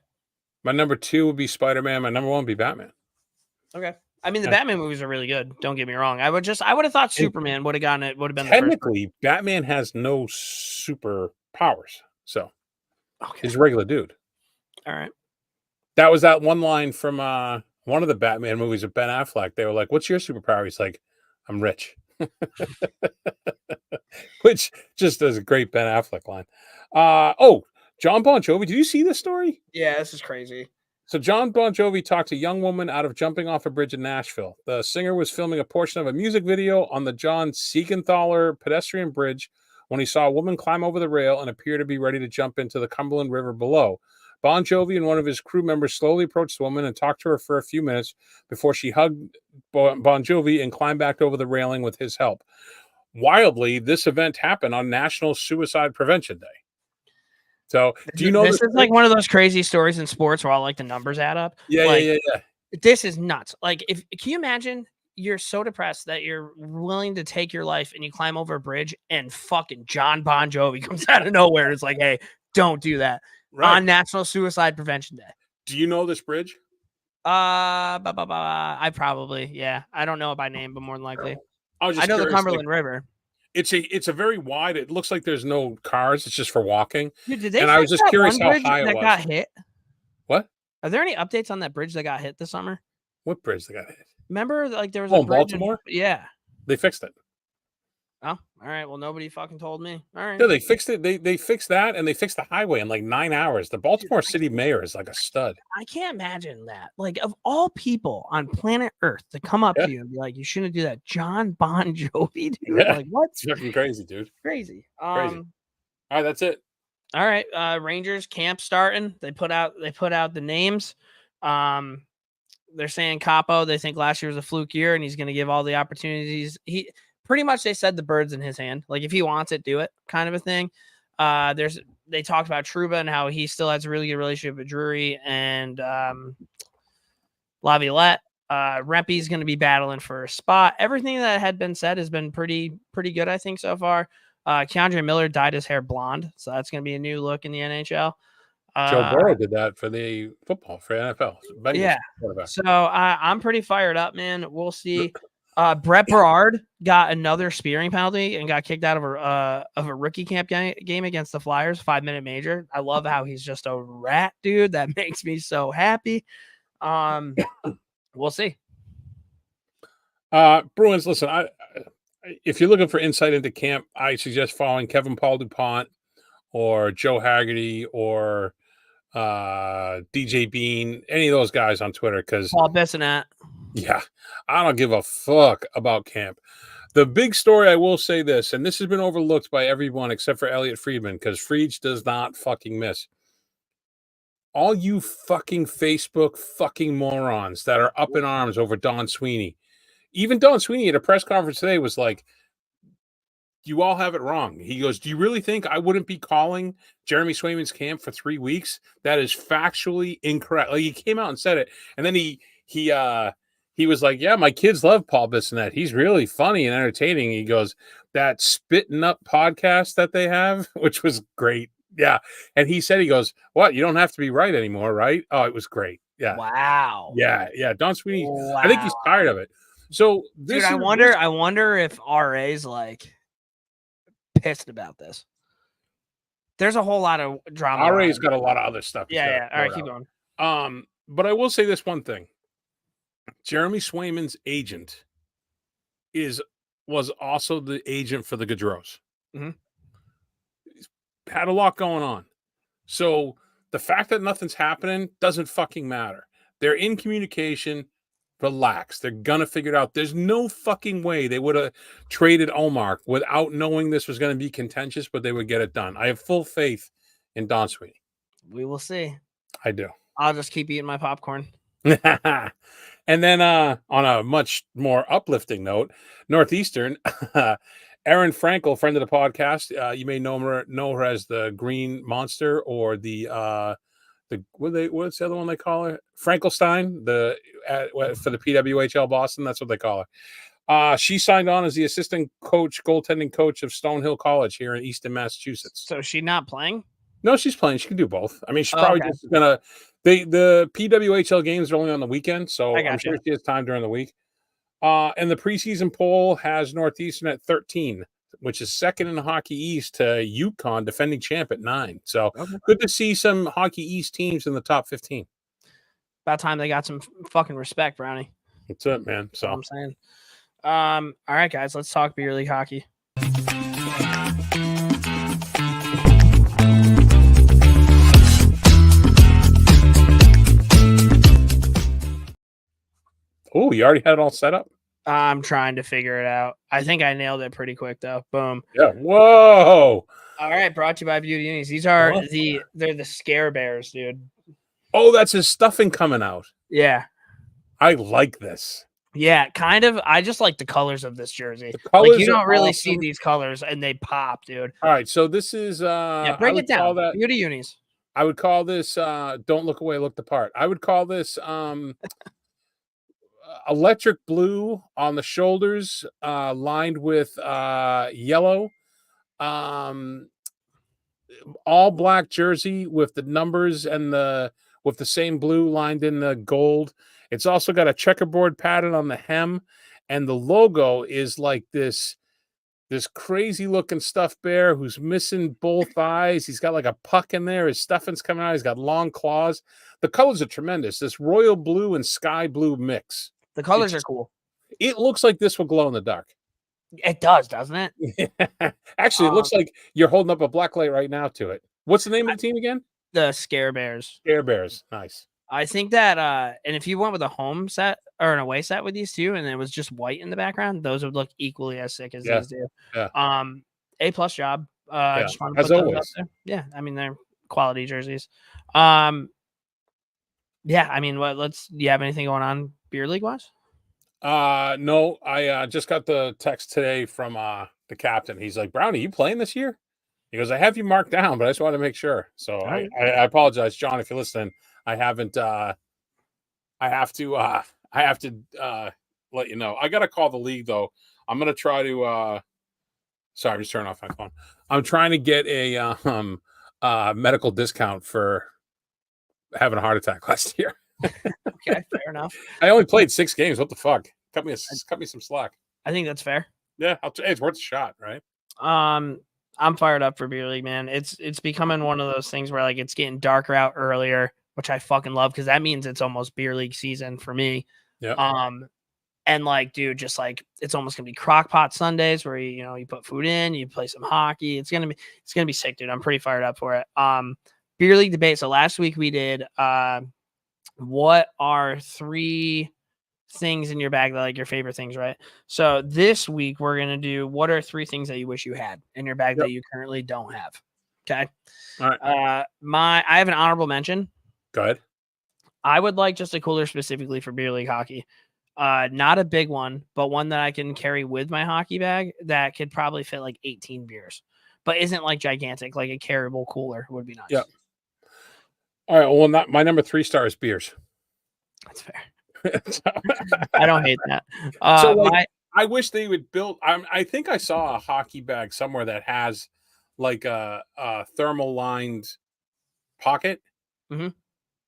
C: My number 2 would be Spider-Man. My number 1 would be Batman.
A: Okay. I mean, the Batman movies are really good. Don't get me wrong. I would have thought Superman would have gotten it. Would have been
C: technically Batman has no superpowers, so he's a regular dude.
A: All right.
C: That was that one line from one of the Batman movies with Ben Affleck. They were like, "What's your superpower?" He's like, "I'm rich," which just is a great Ben Affleck line. John Bon Jovi. Did you see this story?
A: Yeah, this is crazy.
C: So John Bon Jovi talked a young woman out of jumping off a bridge in Nashville. The singer was filming a portion of a music video on the John Siegenthaler pedestrian bridge when he saw a woman climb over the rail and appear to be ready to jump into the Cumberland River below. Bon Jovi and one of his crew members slowly approached the woman and talked to her for a few minutes before she hugged Bon Jovi and climbed back over the railing with his help. Wildly, this event happened on National Suicide Prevention Day. So, do you know
A: this is like one of those crazy stories in sports where all like the numbers add up?
C: Yeah.
A: This is nuts. Like, can you imagine you're so depressed that you're willing to take your life and you climb over a bridge and fucking John Bon Jovi comes out of nowhere and it's like, hey, don't do that on National Suicide Prevention Day.
C: Do you know this bridge?
A: I probably, yeah. I don't know it by name, but more than likely. I know the Cumberland River.
C: It's a very wide. It looks like there's no cars. It's just for walking.
A: Dude, did they?
C: And I was just curious how high it was.
A: That got hit.
C: What?
A: Are there any updates on that bridge that got hit this summer?
C: What bridge that got hit?
A: Remember, like there was
C: a
A: bridge
C: Baltimore.
A: Yeah.
C: They fixed it.
A: Oh, all right. Well, nobody fucking told me. All right.
C: Yeah, they fixed it. They fixed that, and they fixed the highway in like 9 hours. The Baltimore City mayor is like a stud.
A: I can't imagine that. Like, of all people on planet Earth to come up to you and be like, "You shouldn't do that," John Bon Jovi, dude.
C: Yeah.
A: Like, what?
C: It's fucking crazy, dude.
A: Crazy.
C: All right, that's it.
A: All right. Rangers camp starting. They put out the names. They're saying Capo. They think last year was a fluke year, and he's going to give all the opportunities. He pretty much, they said the bird's in his hand. Like if he wants it, do it, kind of a thing. They talked about Trouba and how he still has a really good relationship with Drury and Laviolette. Rempe's going to be battling for a spot. Everything that had been said has been pretty good, I think, so far. Keandre Miller dyed his hair blonde, so that's going to be a new look in the NHL.
C: Joe Burrow did that for the football for NFL.
A: Yeah. So I'm pretty fired up, man. We'll see. Brett Berard got another spearing penalty and got kicked out of a rookie camp game against the Flyers, 5-minute major. I love how he's just a rat, dude. That makes me so happy. We'll see.
C: Bruins, listen, if you're looking for insight into camp, I suggest following Kevin Paul DuPont or Joe Haggerty or DJ Bean, any of those guys on Twitter, because
A: Paul Bissonnette.
C: Yeah, I don't give a fuck about camp. The big story, I will say this, and this has been overlooked by everyone except for Elliot Friedman, because Friedge does not fucking miss. All you fucking Facebook fucking morons that are up in arms over Don Sweeney. Even Don Sweeney at a press conference today was like, you all have it wrong. He goes, do you really think I wouldn't be calling Jeremy Swayman's camp for 3 weeks? That is factually incorrect. Like, he came out and said it, and then he was like, yeah, my kids love Paul Bissonnette. He's really funny and entertaining. He goes, that Spitting Up podcast that they have, which was great. Yeah. And he said, he goes, what? You don't have to be right anymore, right? Oh, it was great. Yeah.
A: Wow.
C: Yeah. Yeah. Don Sweeney,
A: Wow.
C: I think he's tired of it. So this
A: Dude, I wonder if RA's like pissed about this. There's a whole lot of drama.
C: RA's got a lot of other stuff.
A: Yeah. All right, keep going.
C: But I will say this one thing. Jeremy Swayman's agent was also the agent for the Gaudreaus.
A: Mm-hmm.
C: Had a lot going on. So the fact that nothing's happening doesn't fucking matter. They're in communication. Relax. They're gonna figure it out. There's no fucking way they would have traded Omar without knowing this was going to be contentious, but they would get it done. I have full faith in Don Sweeney.
A: We will see.
C: I do.
A: I'll just keep eating my popcorn.
C: And then on a much more uplifting note, Northeastern, Erin Frankel, friend of the podcast, you may know her as the Green Monster or the what's the other one they call her? Frankelstein, for the PWHL Boston. That's what they call her. She signed on as the assistant goaltending coach of Stonehill College here in Easton, Massachusetts.
A: So she's not playing?
C: No, she's playing. She can do both. I mean, she's probably just gonna. The PWHL games are only on the weekend, so I'm sure she has time during the week. And the preseason poll has Northeastern at 13, which is second in the Hockey East to UConn, defending champ, at 9. So good to see some Hockey East teams in the top 15.
A: About time they got some fucking respect, Brownie.
C: That's it, man. So
A: I'm saying. All right, guys, let's talk beer league hockey.
C: Oh, you already had it all set up?
A: I'm trying to figure it out. I think I nailed it pretty quick, though. Boom.
C: Yeah. Whoa.
A: All right, brought to you by Beauty Unis. These are they're the Scare Bears, dude.
C: Oh, that's his stuffing coming out.
A: Yeah.
C: I like this.
A: Yeah, kind of. I just like the colors of this jersey.
C: Like,
A: you don't really see these colors, and they pop, dude.
C: All right, so this is
A: break it down. Beauty Unis.
C: I would call this don't look away, look the part. I would call this electric blue on the shoulders, lined with yellow. All black jersey with the numbers and with the same blue lined in the gold. It's also got a checkerboard pattern on the hem, and the logo is like this crazy looking stuffed bear who's missing both eyes. He's got like a puck in there. His stuffing's coming out. He's got long claws. The colors are tremendous. This royal blue and sky blue mix.
A: The colors are cool.
C: It looks like this will glow in the dark.
A: It does, doesn't it?
C: Actually, it looks like you're holding up a black light right now to it. What's the name of the team again?
A: The Scare Bears.
C: Scare Bears. Nice.
A: I think that, and if you went with a home set or an away set with these two, and it was just white in the background, those would look equally as sick as these do.
C: Yeah.
A: A+ job. Just want to
C: as
A: put those
C: always.
A: up there. Yeah, I mean they're quality jerseys. Yeah, I mean, do you have anything going on beer league wise?
C: No, I just got the text today from the captain. He's like, Brownie, you playing this year? He goes, I have you marked down, but I just wanted to make sure. So I apologize, John, if you're listening. I haven't I have to let you know. I gotta call the league though. I'm gonna try to sorry, I'm just turning off my phone. I'm trying to get a medical discount for having a heart attack last year.
A: Okay, fair enough.
C: I only played 6 games. What the fuck? cut me some slack.
A: I think that's fair.
C: Yeah, hey, it's worth a shot, right?
A: I'm fired up for beer league, man. It's becoming one of those things where like it's getting darker out earlier, which I fucking love because that means it's almost beer league season for me.
C: Yeah.
A: And like, dude, just like it's almost gonna be crock pot Sundays where you put food in, you play some hockey. It's gonna be sick, dude. I'm pretty fired up for it. Beer league debate. So last week we did what are 3 things in your bag that like your favorite things, right? So this week we're gonna do what are 3 things that you wish you had in your bag that you currently don't have. Okay.
C: All right.
A: I have an honorable mention.
C: Go ahead.
A: I would like just a cooler specifically for beer league hockey. Not a big one, but one that I can carry with my hockey bag that could probably fit like 18 beers, but isn't like gigantic. Like a carryable cooler would be nice.
C: Yeah. All right. Well, my number 3 star is beers.
A: That's fair. I don't hate that.
C: So like, I wish they would build. I think I saw a hockey bag somewhere that has like a thermal lined pocket,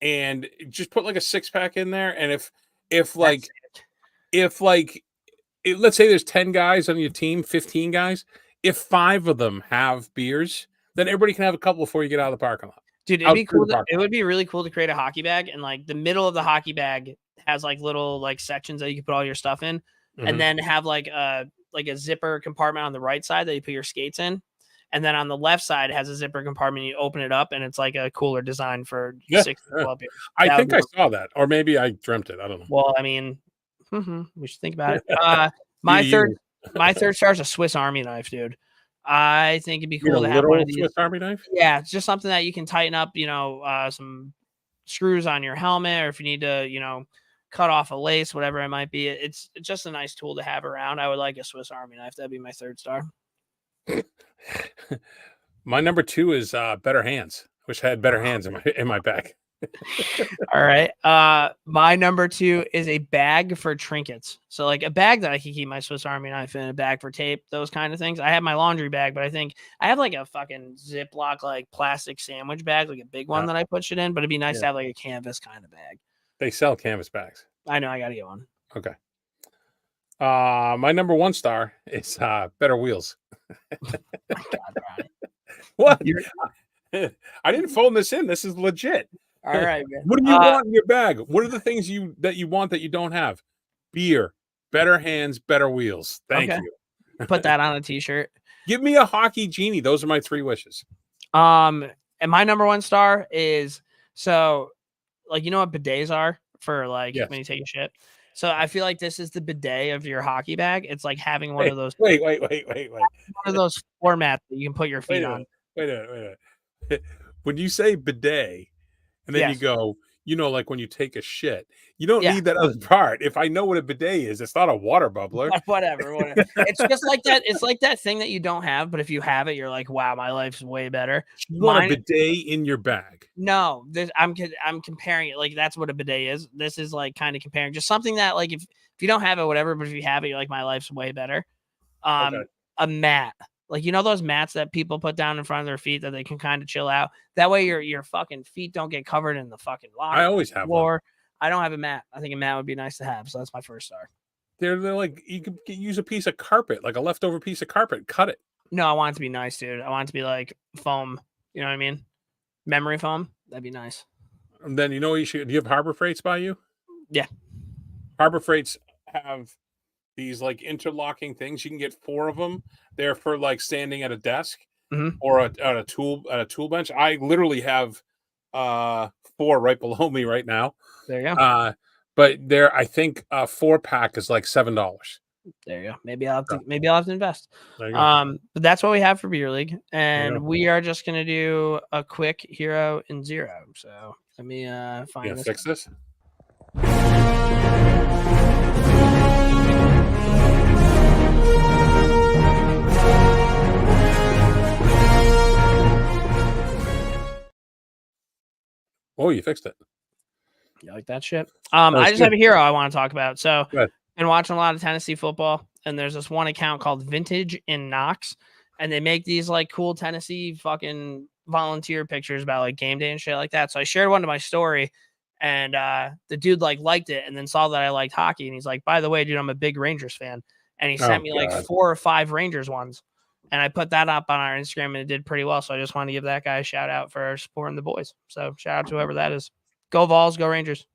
C: and just put like a 6-pack in there. And let's say there's 10 guys on your team, 15 guys. If 5 of them have beers, then everybody can have a couple before you get out of the parking lot.
A: Dude, it'd be cool. It would be really cool to create a hockey bag, and like the middle of the hockey bag has like little like sections that you can put all your stuff in, and then have like a zipper compartment on the right side that you put your skates in, and then on the left side has a zipper compartment. You open it up, and it's like a cooler design for 6 to 12 beers.
C: I think I saw that, or maybe I dreamt it. I don't know.
A: Well, I mean, we should think about it. My third star is a Swiss Army knife, dude. I think it'd be cool to have one of these.
C: Swiss Army knife?
A: Yeah, it's just something that you can tighten up, some screws on your helmet, or if you need to, cut off a lace, whatever it might be. It's just a nice tool to have around. I would like a Swiss Army knife. That'd be my 3rd star.
C: My number 2 is better hands. Wish I had better hands in my bag.
A: All right. My number 2 is a bag for trinkets. So like a bag that I can keep my Swiss Army knife in, a bag for tape, those kind of things. I have my laundry bag, but I think I have like a fucking Ziploc like plastic sandwich bag, like a big one that I put shit in, but it'd be nice to have like a canvas kind of bag.
C: They sell canvas bags.
A: I know, I gotta get one.
C: Okay. My number 1 star is better wheels.
A: God, Brownie.
C: What? I didn't phone this in. This is legit.
A: All right, man.
C: What do you want in your bag? What are the things that you want that you don't have? Beer, better hands, better wheels. Thank you.
A: Put that on a t-shirt.
C: Give me a hockey genie. Those are my 3 wishes.
A: And my number 1 star is like, you know what bidets are for like when you take a shit? So I feel like this is the bidet of your hockey bag. It's like having one of those.
C: Wait.
A: One of those floor mats that you can put your feet on.
C: Wait a minute. When you say bidet, and then you go, like when you take a shit, you don't need that other part. If I know what a bidet is, it's not a water bubbler.
A: Whatever. It's just like that. It's like that thing that you don't have, but if you have it, you're like, wow, my life's way better.
C: You want a bidet in your bag?
A: No, I'm comparing it. Like that's what a bidet is. This is like kind of comparing just something that like if you don't have it, whatever, but if you have it, you're like, my life's way better. A mat. Like, those mats that people put down in front of their feet that they can kind of chill out. That way your fucking feet don't get covered in the fucking locker.
C: I always have one.
A: I don't have a mat. I think a mat would be nice to have. So that's my 1st star.
C: They're like, you could use a piece of carpet, like a leftover piece of carpet, cut it.
A: No, I want it to be nice, dude. I want it to be like foam. You know what I mean? Memory foam. That'd be nice.
C: And then do you have Harbor Freights by you? Yeah. Harbor Freights have these like interlocking things. You can get 4 of them. They're for like standing at a desk or at a tool bench. I literally have 4 right below me right now.
A: There you go.
C: But I think a 4-pack is like $7.
A: There you go. Maybe I'll have to invest. But that's what we have for beer league, and we are just gonna do a quick hero and zero. So let me find this.
C: Fix this. Oh, you fixed it.
A: You like that shit? I just have a hero I want to talk about. So been watching a lot of Tennessee football, and there's this one account called Vintage in Knox, and they make these like cool Tennessee fucking volunteer pictures about like game day and shit like that. So I shared one to my story, And the dude like liked it and then saw that I liked hockey. And he's like, by the way, dude, I'm a big Rangers fan. And he sent me like 4 or 5 Rangers ones. And I put that up on our Instagram and it did pretty well. So I just wanted to give that guy a shout out for supporting the boys. So shout out to whoever that is. Go Vols, go Rangers.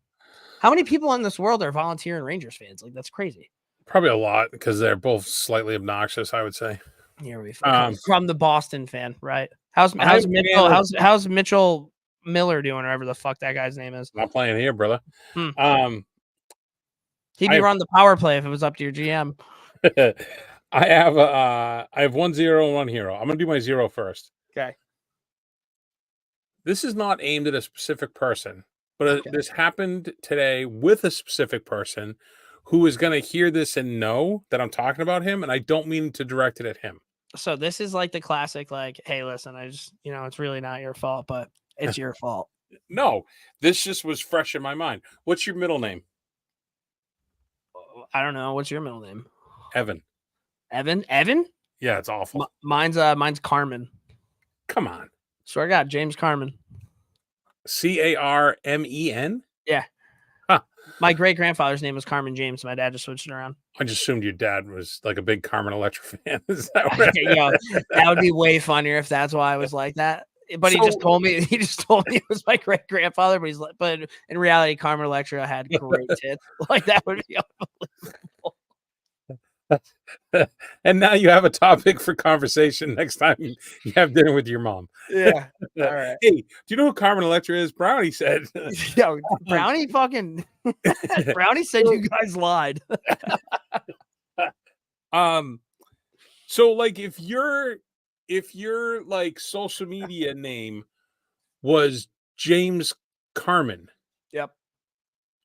A: How many people in this world are volunteering Rangers fans? Like, that's crazy.
C: Probably a lot because they're both slightly obnoxious, I would say.
A: Here we from the Boston fan, right? How's Mitchell Miller doing, or whatever the fuck that guy's name is?
C: Not playing here, brother.
A: He'd be running the power play if it was up to your GM.
C: I have 1 0 and 1 hero. I'm gonna do my 0 first.
A: Okay.
C: This is not aimed at a specific person, but this happened today with a specific person who is going to hear this and know that I'm talking about him, and I don't mean to direct it at him.
A: So this is like the classic, like, hey, listen, I just, it's really not your fault, but it's your fault.
C: No, this just was fresh in my mind. What's your middle name?
A: I don't know. What's your middle name?
C: Evan.
A: Evan?
C: Yeah, it's awful.
A: Mine's Carmen.
C: Come on.
A: Swear to God, James Carmen.
C: Carmen?
A: Yeah.
C: Huh.
A: My great grandfather's name was Carmen James. My dad just switched it around.
C: I just assumed your dad was like a big Carmen Electra fan. Is that right?
A: That would be way funnier if that's why I was like that. But he just told me it was my great grandfather. But in reality, Carmen Electra had great tits. Like, that would be unbelievable.
C: And now you have a topic for conversation next time you have dinner with your mom.
A: Yeah. All right.
C: Hey, do you know who Carmen Electra is? Brownie said.
A: Yo, Brownie fucking Brownie said you guys lied.
C: So like if your like social media name was James Carmen,
A: yep,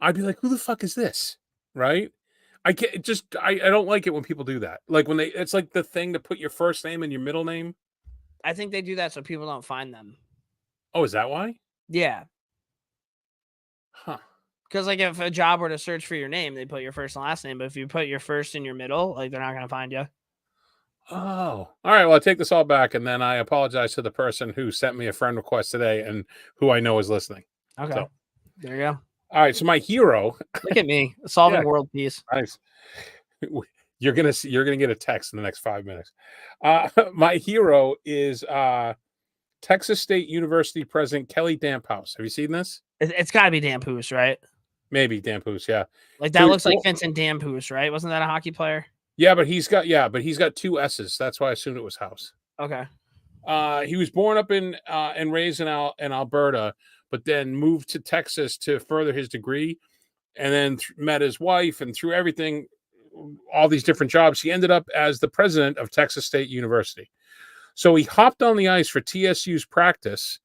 C: I'd be like, who the fuck is this? Right? I don't like it when people do that. Like when it's like the thing to put your first name and your middle name.
A: I think they do that so people don't find them.
C: Oh, is that why?
A: Yeah.
C: Huh.
A: Because like if a job were to search for your name, they put your first and last name. But if you put your first in your middle, like, they're not going to find you.
C: Oh, all right. Well, I take this all back, and then I apologize to the person who sent me a friend request today and who I know is listening.
A: Okay. So, there you go.
C: All right. So my hero.
A: Look at me solving world peace.
C: Nice. You're gonna get a text in the next 5 minutes. My hero is Texas State University President Kelly Damphouse. Have you seen this?
A: It's got to be Damphouse, right?
C: Maybe Damphouse, yeah.
A: Like that looks like Vincent Damphouse, right? Wasn't that a hockey player?
C: Yeah, but he's got 2 S's. That's why I assumed it was House.
A: Okay.
C: He was born up in and raised in Alberta, but then moved to Texas to further his degree, and then met his wife, and through everything, all these different jobs, he ended up as the president of Texas State University. So he hopped on the ice for TSU's practice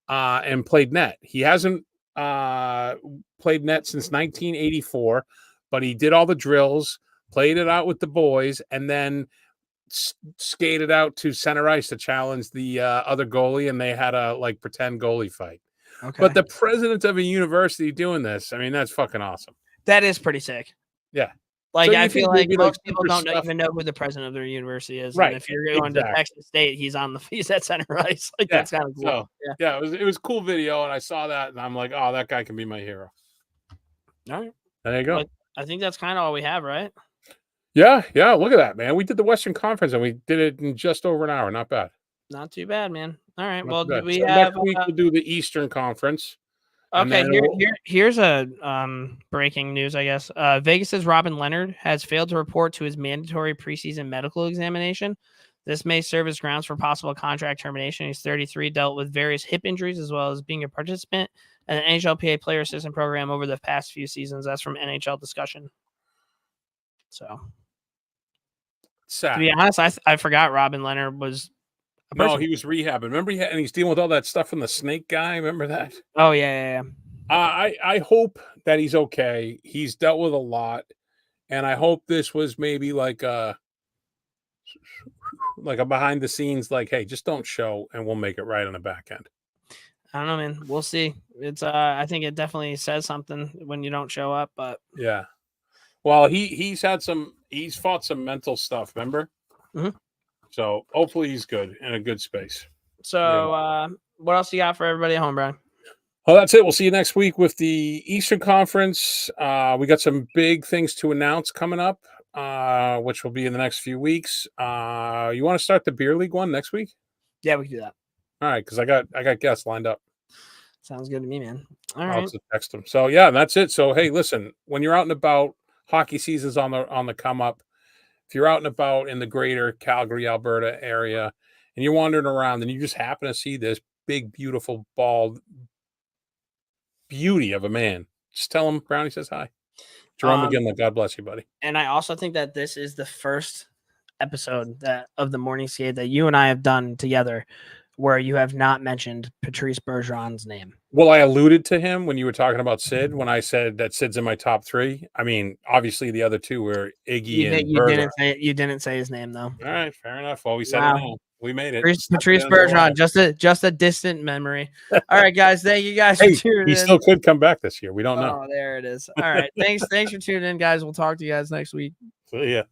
C: and played net. He hasn't played net since 1984, but he did all the drills, played it out with the boys, and then skated out to center ice to challenge the other goalie, and they had a like pretend goalie fight. Okay. But the president of a university doing this, I mean, that's fucking awesome.
A: That is pretty sick.
C: Yeah.
A: Like, so I feel like most people don't even know who the president of their university is.
C: Right.
A: And if you're going to Texas State, he's at center ice. Like, that's kind of cool.
C: So, it was a cool video, and I saw that, and I'm like, oh, that guy can be my hero.
A: All right.
C: There you go.
A: But I think that's kind of all we have, right?
C: Yeah. Look at that, man. We did the Western Conference, and we did it in just over an hour. Not bad.
A: Not too bad, man. All right. Well,
C: we have next week we'll do the Eastern Conference.
A: Okay, here's a breaking news, I guess. Vegas's Robin Leonard has failed to report to his mandatory preseason medical examination. This may serve as grounds for possible contract termination. He's 33, dealt with various hip injuries, as well as being a participant in the NHLPA player assistant program over the past few seasons. That's from NHL Discussion. So, sad. To be honest, I forgot Robin Leonard was.
C: No, he was rehabbing. Remember, and he's dealing with all that stuff from the snake guy. Remember that?
A: Oh yeah.
C: I hope that he's okay. He's dealt with a lot, and I hope this was maybe like a behind the scenes, like, hey, just don't show, and we'll make it right on the back end.
A: I don't know, man. We'll see. It's I think it definitely says something when you don't show up, but
C: yeah. Well, he's fought some mental stuff. Remember?
A: Mm-hmm.
C: So hopefully he's good in a good space.
A: So what else you got for everybody at home, Brian?
C: Well, that's it. We'll see you next week with the Eastern Conference. We got some big things to announce coming up, which will be in the next few weeks. You want to start the beer league one next week?
A: Yeah, we can do that.
C: All right, because I got guests lined up.
A: Sounds good to me, man. All
C: I'll
A: right.
C: just text them. So yeah, that's it. So hey, listen, when you're out and about, hockey season's on the come up. If you're out and about in the greater Calgary, Alberta area, and you're wandering around and you just happen to see this big, beautiful, bald beauty of a man, just tell him Brownie says hi. Jerome McGinley, God bless you, buddy.
A: And I also think that this is the first episode of the Morning Skate that you and I have done together where you have not mentioned Patrice Bergeron's name.
C: Well, I alluded to him when you were talking about Sid, when I said that Sid's in my top 3. I mean, obviously the other 2 were Iggy and Bergeron.
A: You didn't say his name though.
C: All right, fair enough. Well, we said it now. We made it.
A: Patrice Bergeron, just a distant memory. All right, guys. Thank you guys for tuning in.
C: He still could come back this year. We don't know.
A: Oh, there it is. All right. Thanks for tuning in, guys. We'll talk to you guys next week.
C: See ya.